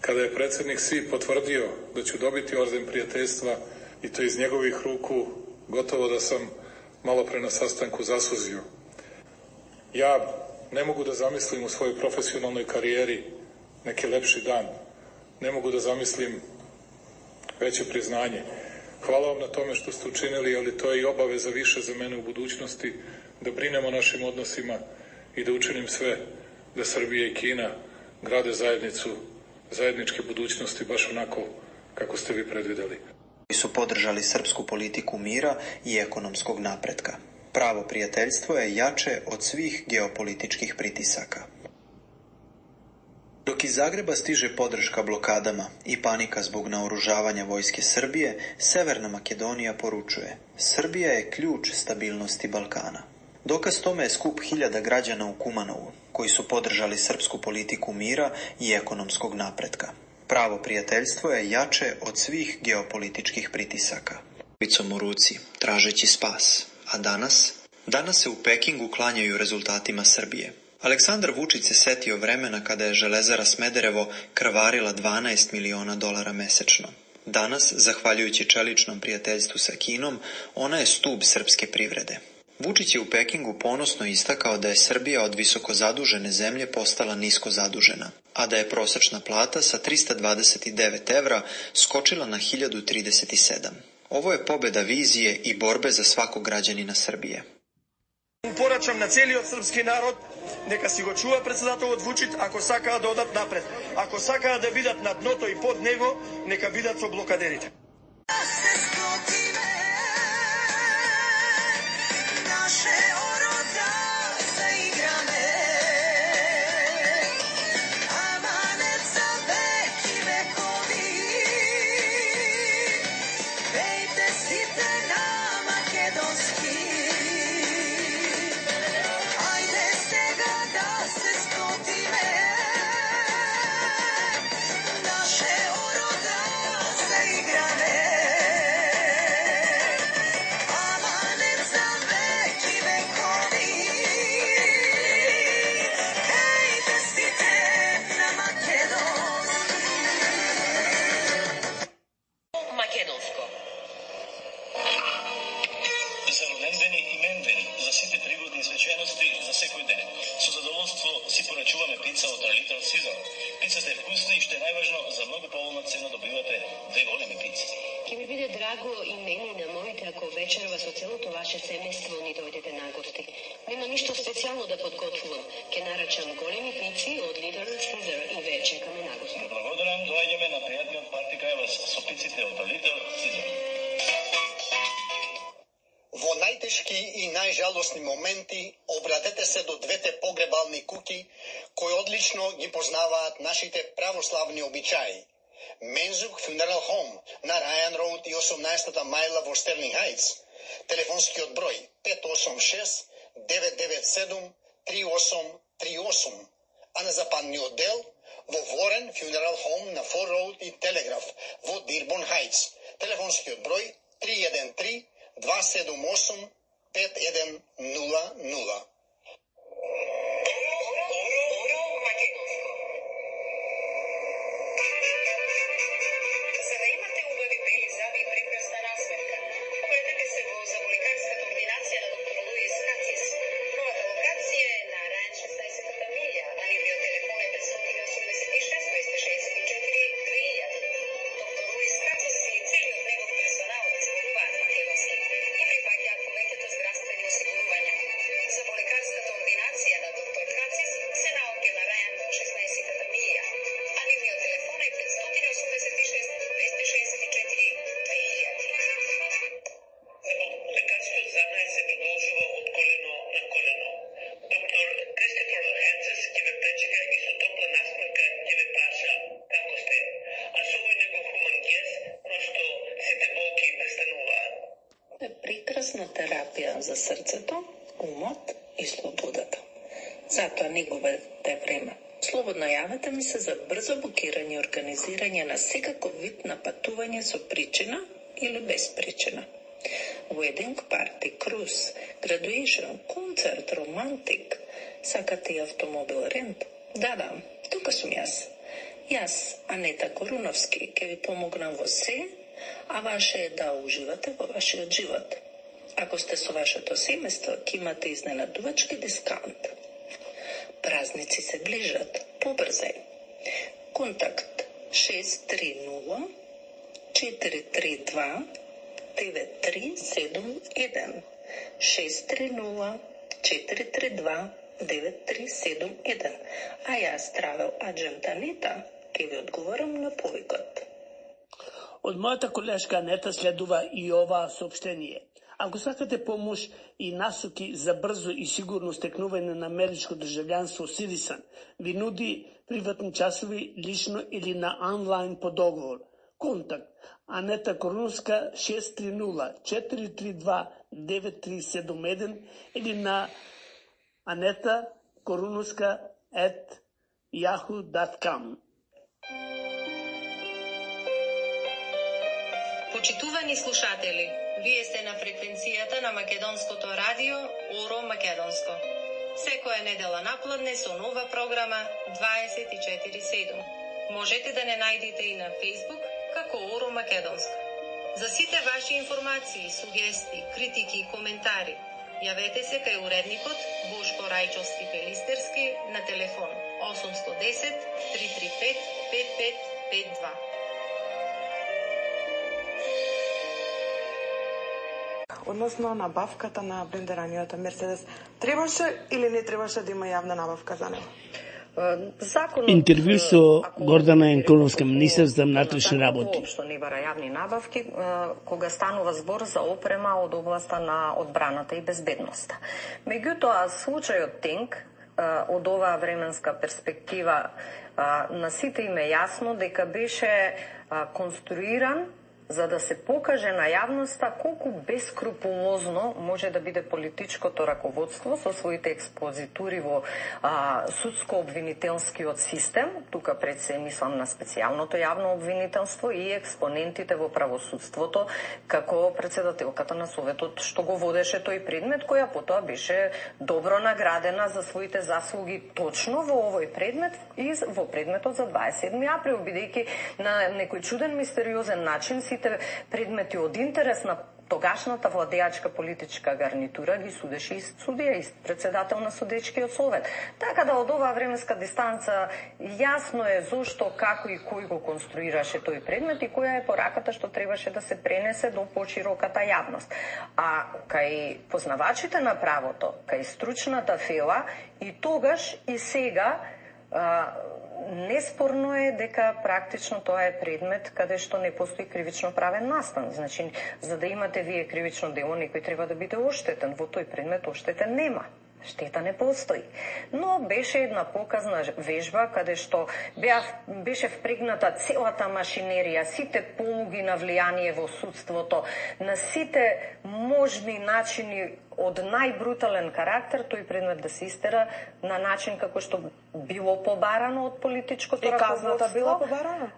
Speaker 4: Kada je predsjednik Si potvrdio da ću dobiti orden prijateljstva i to iz njegovih ruku, gotovo da sam malo pre na sastanku zasuzio. Ja ne mogu da zamislim u svojoj profesionalnoj karijeri neki lepši dan. Ne mogu da zamislim veće priznanje. Hvala vam na tome što ste učinili, ali to je i obaveza više za mene u budućnosti, da brinem o našim odnosima i da učinim sve da Srbija i Kina grade zajednicu, zajedničke budućnosti baš onako kako ste vi predvideli.
Speaker 5: Su podržali srpsku politiku mira i ekonomskog napretka. Pravo prijateljstvo je jače od svih geopolitičkih pritisaka. Dok iz Zagreba stiže podrška blokadama i panika zbog naoružavanja vojske Srbije, Severna Makedonija poručuje: Srbija je ključ stabilnosti Balkana. Dokaz tome je skup hiljada građana u Kumanovu, koji su podržali srpsku politiku mira i ekonomskog napretka. Pravo prijateljstvo je jače od svih geopolitičkih pritisaka. Vicom u ruci, tražeći spas. A danas? Danas se u Pekingu klanjaju rezultatima Srbije. Aleksandar Vučić se setio vremena kada je Železara Smederevo krvarila $12 miliona mesečno. Danas, zahvaljujući čeličnom prijateljstvu sa Kinom, ona je stub srpske privrede. Vučić je u Pekingu ponosno istakao da je Srbija od visoko zadužene zemlje postala nisko zadužena, a da je prosečna plata sa 329 evra skočila na 1037. Ovo je pobeda vizije i borbe za svakog građanina Srbije.
Speaker 6: Упорачам на целиот српски народ, нека си го чува председателот Вучич ако сакаа да одат напред. Ако сакаа да бидат на дното и под него, нека бидат со блокадерите.
Speaker 7: Благословени имендени за сите пригодни свечености за секој ден. Со задоволство си порачуваме пица од Little Caesar. Пицата е вкусна и што е најважно, за многу поволна цена добивате 2 големи пици.
Speaker 8: Ќе ми биде драго и мене и на моите ако вечерва со целото ваше семејство ни дојдете на гости. Нема ништо специјално да подготвувам. Ќе нарачам големи пици од Little Caesar и ве чекаме на гости.
Speaker 7: Благодарам, доаѓаме на пријатниот парти кај вас со пиците од Little Caesar.
Speaker 9: Во најтешки и најжалосни моменти обратете се до двете погребални куќи кои одлично ги познаваат нашите православни обичаи. Мензук Funeral Home на Ryan Road и 18-та мајла во Стерлинг Хајтс. Телефонскиот број 586 997 3838. А на западниот дел во Warren Funeral Home на Ford Road и Телеграф во Дирбон Хајтс. Телефонскиот број 313 278 5100.
Speaker 10: Терапија за срцето, умот и слободата. Затоа не губете време. Слободно јавете ми се за брзо букирање и организирање на секаков вид на патување со причина или без причина. Wedding party, cruise, graduation, концерт, романтик. Сакате и автомобил рент? Да, тука сум јас. Јас, Анета Коруновски, ќе ви помогнам во се, а ваше е да уживате во вашиот живот. Ако сте со вашето семејство, ќе имате изненадувачки дискаунт. Празници се ближат, побрзај. Контакт 630 432 9371 630 432 9371. А јас, Travel Agent Анета, ќе ви одговорам на повикот.
Speaker 2: Од мојата колешка Анета следува и оваа соопштение. Ако сакате помош и насоки за брзо и сигурно стекнување на америчко државјанство Citizen, ви нуди приватни часови лично или на онлайн по договор. Контакт Анета Коруновска 630 432 9371 или на anetakorunovska@yahoo.com.
Speaker 8: Почитувани слушатели, вие сте на фреквенцијата на Македонското радио Оро Македонско. Секоја недела напладне со нова програма 24/7. Можете да не најдете и на Facebook како Оро Македонско. За сите ваши информации, сугести, критики и коментари, јавете се кај уредникот Бошко Рајчовски Пелистерски на телефон 810 335 5552.
Speaker 11: Односно набавката на блендераниот Мерцедес, требаше или не требаше да има јавна набавка за него?
Speaker 2: Интервју со Гордана Енконовска, министер за внатрешни работи.
Speaker 26: Воопшто не бара јавни набавки кога станува збор за опрема од областа на одбраната и безбедноста. Меѓутоа, случајот Тенк од оваа временска перспектива на сите им е јасно дека беше конструиран за да се покаже на јавноста колку бескрупулозно може да биде политичкото раководство со своите експозитури во судско-обвинителскиот систем, тука пред се мислам на специјалното јавно обвинителство и експонентите во правосудството, како председателката на Советот што го водеше тој предмет, која потоа беше добро наградена за своите заслуги точно во овој предмет и во предметот за 27 април, бидејќи на некој чуден мистериозен начин сите сите предмети од интерес на тогашната владеачка политичка гарнитура ги судеше и судија и председател на судечкиот совет. Така да од оваа временска дистанца јасно е зошто, како и кој го конструираше тој предмет и која е пораката што требаше да се пренесе до пошироката јавност. А кај познавачите на правото, кај стручната фела и тогаш и сега неспорно е дека практично тоа е предмет каде што не постои кривично правен настан. Значи, за да имате вие кривично дело, некој треба да биде оштетен. Во тој предмет оштетен нема. Штета не постои. Но беше една показна вежба каде што беше впрегната целата машинерија, сите полуги на влијание во судството, на сите можни начини од најбрутален карактер тој предмет да се истера на начин како што било побарано од политичкото раководство.
Speaker 11: И казната била побарана?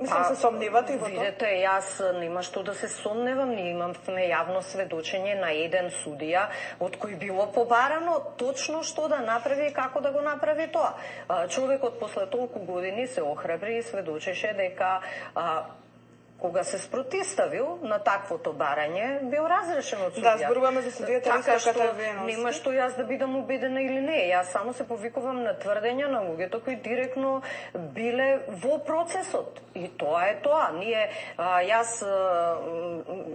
Speaker 11: Мислам, се сомневате и во тоа?
Speaker 26: Видете, јас нема што да се сомневам. Ние имавме јавно сведочење на еден судија од кој било побарано точно што да направи и како да го направи тоа. Човекот после толку години се охрабри и сведочеше дека кога се спротиставил на таквото барање, бил разрешен од судија.
Speaker 11: Да, зборуваме за судијата Ристо Катавеновски.
Speaker 26: Нема што јас да бидам убедена или не. Јас само се повикувам на тврдења на луѓето кои директно биле во процесот. И тоа е тоа. Јас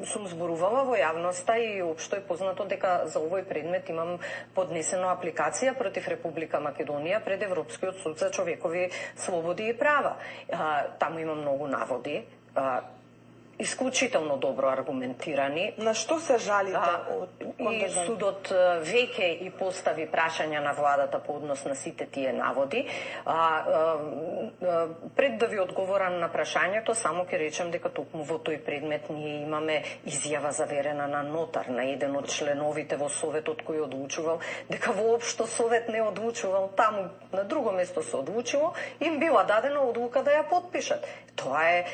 Speaker 26: сум зборувала во јавноста и општо е познато дека за овој предмет имам поднесено апликација против Република Македонија пред Европскиот суд за човекови слободи и права. Таму има многу наводи, исклучително добро аргументирани.
Speaker 11: На што се жалите?
Speaker 26: И судот веќе и постави прашања на владата по однос на сите тие наводи. Пред да ви одговорам на прашањето, само ќе речем дека токму во тој предмет ние имаме изјава заверена на нотар, на еден од членовите во Советот кој одлучувал дека воопшто Совет не одлучувал, таму на друго место се одлучило, им била дадена одлука да ја подпишат. Тоа е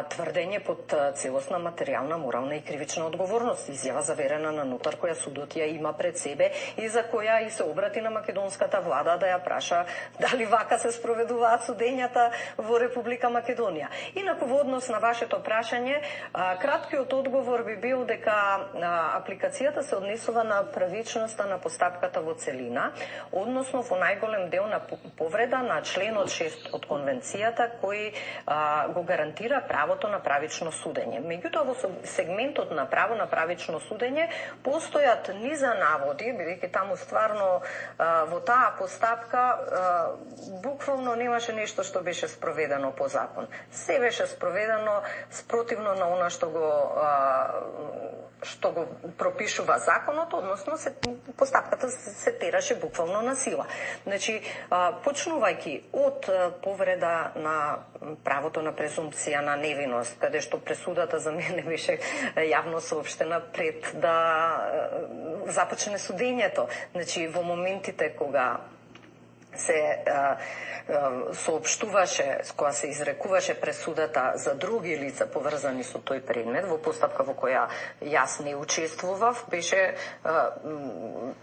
Speaker 26: тврдење под целосна материјална, морална и кривична одговорност. Изјава заверена на нотар која судот ја има пред себе и за која и се обрати на македонската влада да ја праша дали вака се спроведуваат судењата во Република Македонија. Инаку во однос на вашето прашање, краткиот одговор би бил дека апликацијата се однесува на правичноста на постапката во целина, односно во најголем дел на повреда на членот 6 од конвенцијата кој го гарантира правото на правично судење. Меѓутоа, во сегментот на право на правично судење постојат низа наводи, бидејќи таму стварно во таа постапка буквално немаше нешто што беше спроведено по закон. Се беше спроведено спротивно на она што го пропишува законот, односно постапката се тераше буквално на сила. Значи, почнувајќи од повреда на правото на презумпција на невиност, каде што пресудата за мене беше јавно соопштена пред да започне судењето. Значи, во моментите кога се соопштуваше, кога се изрекуваше пресудата за други лица поврзани со тој предмет, во постапка во која јас не учествував,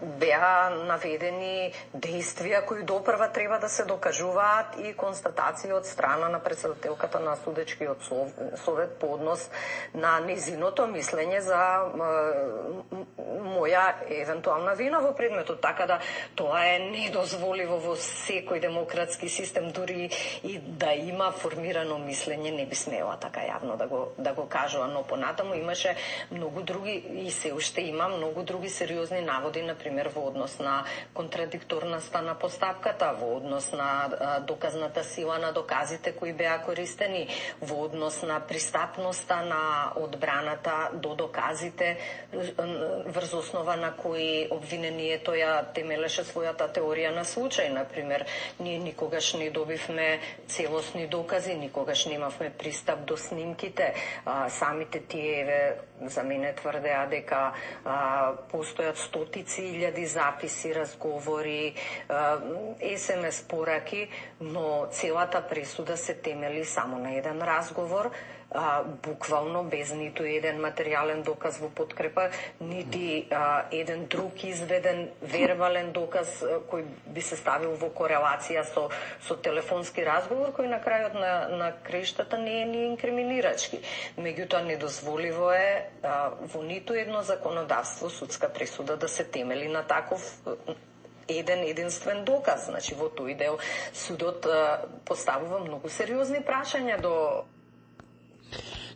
Speaker 26: беа наведени действија кои допрва треба да се докажуваат и констатации од страна на председателката на судечкиот совет по однос на незиното мислење за моја евентуална вина во предметот. Така да тоа е недозволиво во секој демократски систем, дури и да има формирано мислење, не би смела така јавно да го кажува, но понатаму имаше многу други и се уште има многу други сериозни наводи, например во однос на контрадикторноста на постапката, во однос на доказната сила на доказите кои беа користени, во однос на пристапноста на одбраната до доказите врз основа на кои обвинението ја темелеше својата теорија на случај. Например, ние никогаш не добивме целосни докази, никогаш немавме пристап до снимките. Самите тие за мене тврдеа дека постојат стотици илјади записи, разговори, СМС пораки, но целата пресуда се темели само на еден разговор буквално без ниту еден материјален доказ во подкрепа, нити еден друг изведен вербален доказ кој би се ставил во корелација со телефонски разговор, кој на крајот на краиштата не е ни инкриминирачки. Меѓутоа, недозволиво е во ниту едно законодавство судска пресуда да се темели на таков единствен доказ. Значи, во тој дел судот поставува многу сериозни прашања до...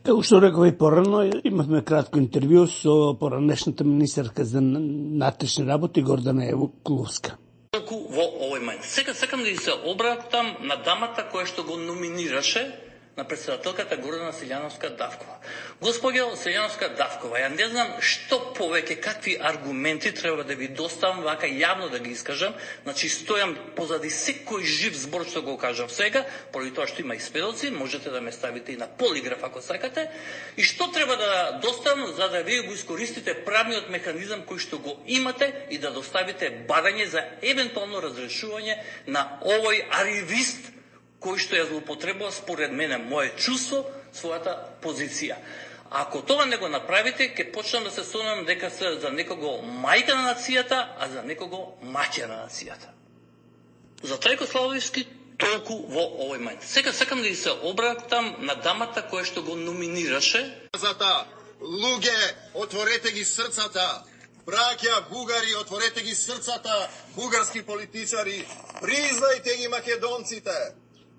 Speaker 2: Како што реков и порано, имавме кратко интервју со поранешната министерка за внатрешни работи Гордана Евкловска.
Speaker 13: Во овој момент. Сега сакам да се обратам на дамата која што го номинираше на председателката Гордана Силјановска-Давкова. Господја Силјановска-Давкова, ја не знам што повеќе, какви аргументи треба да ви доставам, вака јавно да ги искажам. Значи, стојам позади секој жив збор што го кажав сега, поради тоа што има и сведоци, можете да ме ставите и на полиграф ако сакате. И што треба да доставам за да вие го искористите правниот механизам кој што го имате и да доставите барање за евентуално разрешување на овој аривист кој што ја злоупотребува според мене, мое чувство, својата позиција. Ако тоа не го направите, ќе почнам да се сумневам дека се за некого мајка на нацијата, а за некого маќа на нацијата. За Трајко Славовски толку во овој момент. Сега сакам да се обратам на дамата која што го номинираше.
Speaker 14: Луѓе, отворете ги срцата. Браќа, бугари, отворете ги срцата. Бугарски политичари, признајте ги македонците.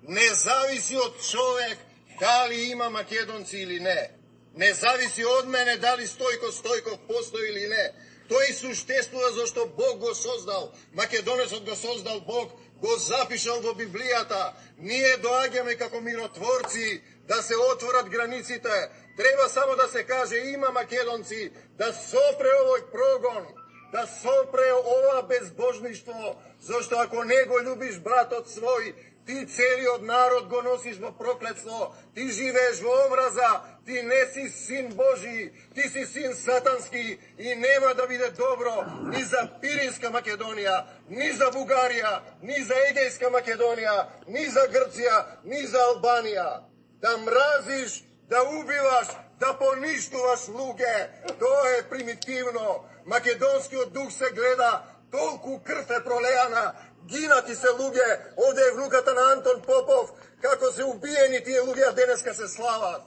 Speaker 14: Не зависи од човек дали има македонци или не. Не зависи од мене дали Стојко Стојков постои или не. Тој суштествува зашто Бог го создал. Македонецот го создал Бог, го запишал во Библијата. Ние доаѓаме како миротворци да се отворат границите. Треба само да се каже има македонци, да сопре овој прогон, да сопре ова безбожништво, зашто ако не го љубиш братот свој, ти целиот народ го носиш во проклетство, ти живееш во омраза, ти не си син Божи, ти си син сатански и нема да биде добро ни за Пиринска Македонија, ни за Бугарија, ни за Егејска Македонија, ни за Грција, ни за Албанија. Да мразиш, да убиваш, да поништуваш луѓе, тоа е примитивно. Македонскиот дух се гледа, толку крв е пролеана, гинати се луѓе, овде е внуката на Антон Попов, како се убиени тие луѓе, денеска се слават.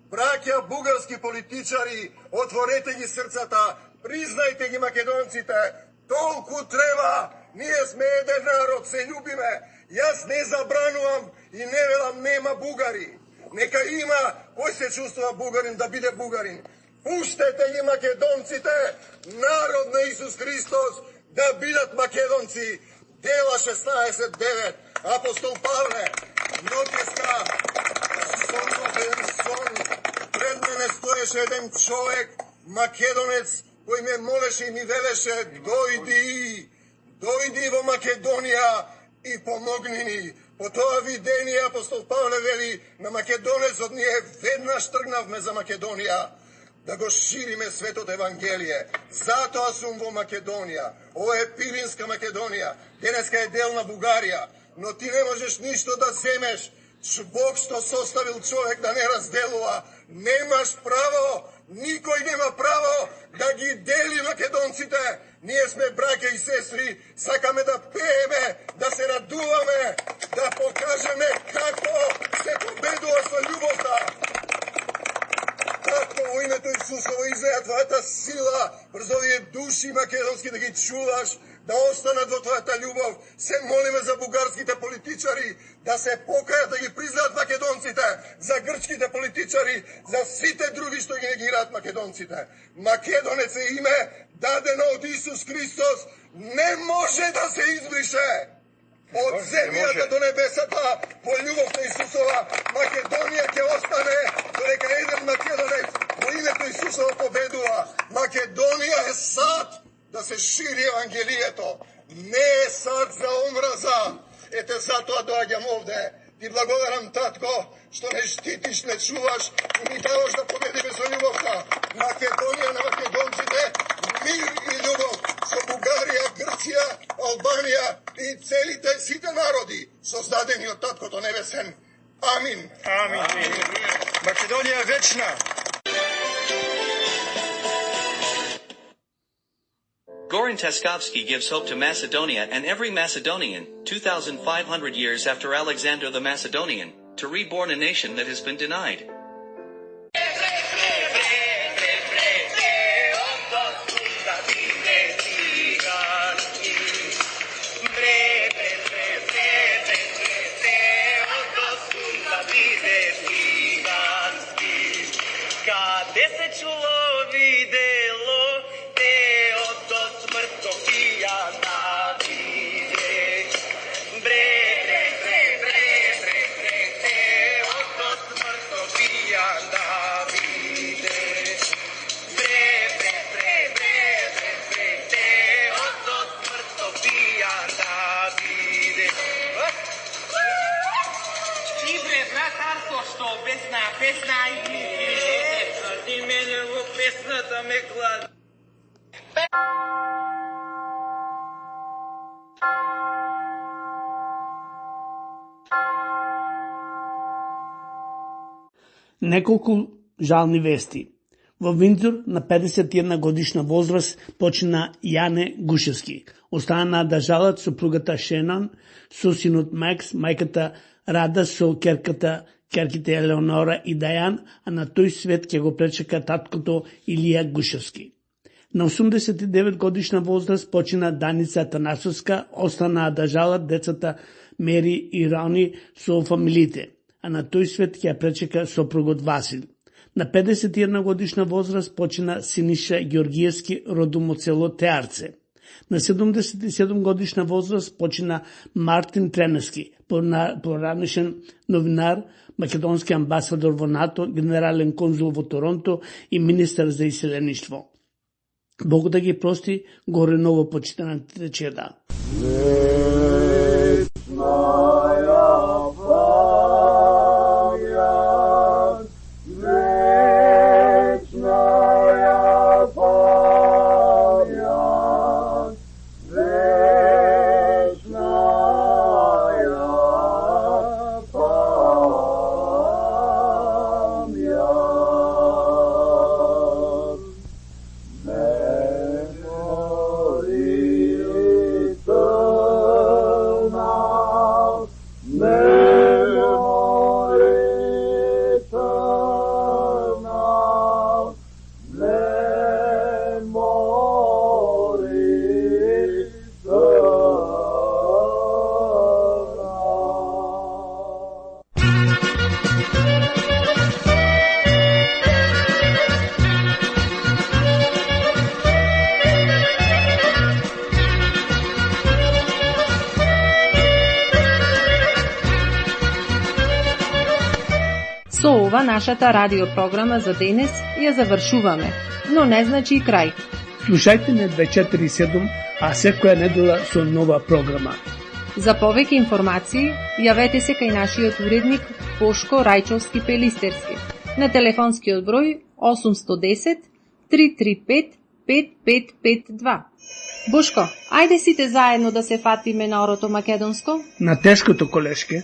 Speaker 14: Браќа бугарски политичари, отворете ги срцата, признајте ги македонците, толку треба, ние сме еден народ, се љубиме, јас не забранувам и не велам нема бугари. Нека има кој се чувствува бугарин да биде бугарин. Пуштете ги македонците, народ на Исус Христос, да бидат македонци. Дела 16:9, апостол Павле, ноќеска, сонов еден сон, пред мене стоеше еден човек, македонец, кој ме молеше и ми велеше, дојди во Македонија и помогни ни. По тоа видение апостол Павле вели на македонецот, ние веднаш тргнавме за Македонија, да го шириме светот Евангелие. Затоа сум во Македонија. Ова е Пиринска Македонија. Денеска е дел на Бугарија. Но ти не можеш ништо да земеш. Бог што составил човек да не разделува. Немаш право, никој нема право да ги дели македонците. Ние сме браќа и сестри, сакаме да пееме, да се радуваме, да покажеме како се победува со љубовта. Како во името Исусово излеја твојата сила, врз овие души македонски да ги чуваш, да останат во твојата љубов. Се молиме за бугарските политичари, да се покајат, да ги признаат македонците, за грчките политичари, за сите други што ги негираат македонците. Македонец е име дадено од Исус Христос, не може да се избрише. Од земјата до небесата, по љубов на Исусова, Македонија ќе остане, додека еден македонец во името Исусово победува. Македонија е сад да се шири Евангелието. Не е сад за омраза. Ете, затоа доаѓам овде. Ти благодарам, татко, што не штитиш, не чуваш и ми даваш да победиме со љубовта. Македонија на македонците, мир и љубов со Бугарија, Грција, Албанија и сите народи, создадени од Таткото Небесен. Амин.
Speaker 6: Амин. Македонија вечна.
Speaker 15: Goran Taskovsky gives hope to Macedonia and every Macedonian, 2,500 years after Alexander the Macedonian, to reborn a nation that has been denied.
Speaker 2: Неколку жални вести. Во Виндзор на 51 годишна возраст почина Јане Гушевски. Остана да жалат сопругата Шенан со синот Макс, мајката Рада со керките Елеонора и Дајан, а на тој свет ќе го пречека таткото Илија Гушевски. На 89 годишна возраст почина Даница Танасовска, остана да жалат децата Мери и Рони со фамилите, а на тој свет ќе пречека сопругот Васил. На 51 годишна возраст почина Синиша Георгиевски, родом од село Теарце. На 77 годишна возраст почина Мартин Треневски, поранешен новинар, македонски амбасадор во НАТО, генерален конзул во Торонто и министар за иселеништво. Бог да ги прости горе ново почитаните чеда.
Speaker 16: Со ова нашата радиопрограма за денес ја завршуваме, но не значи и крај.
Speaker 2: Слушајте не 247, а секоја недела со нова програма.
Speaker 16: За повеќе информации, јавете се кај нашиот уредник Бошко Рајчовски Пелистерски на телефонскиот број 810 335 5552. Бошко, ајде сите заедно да се фатиме на орото македонско?
Speaker 2: На тешкото колешке.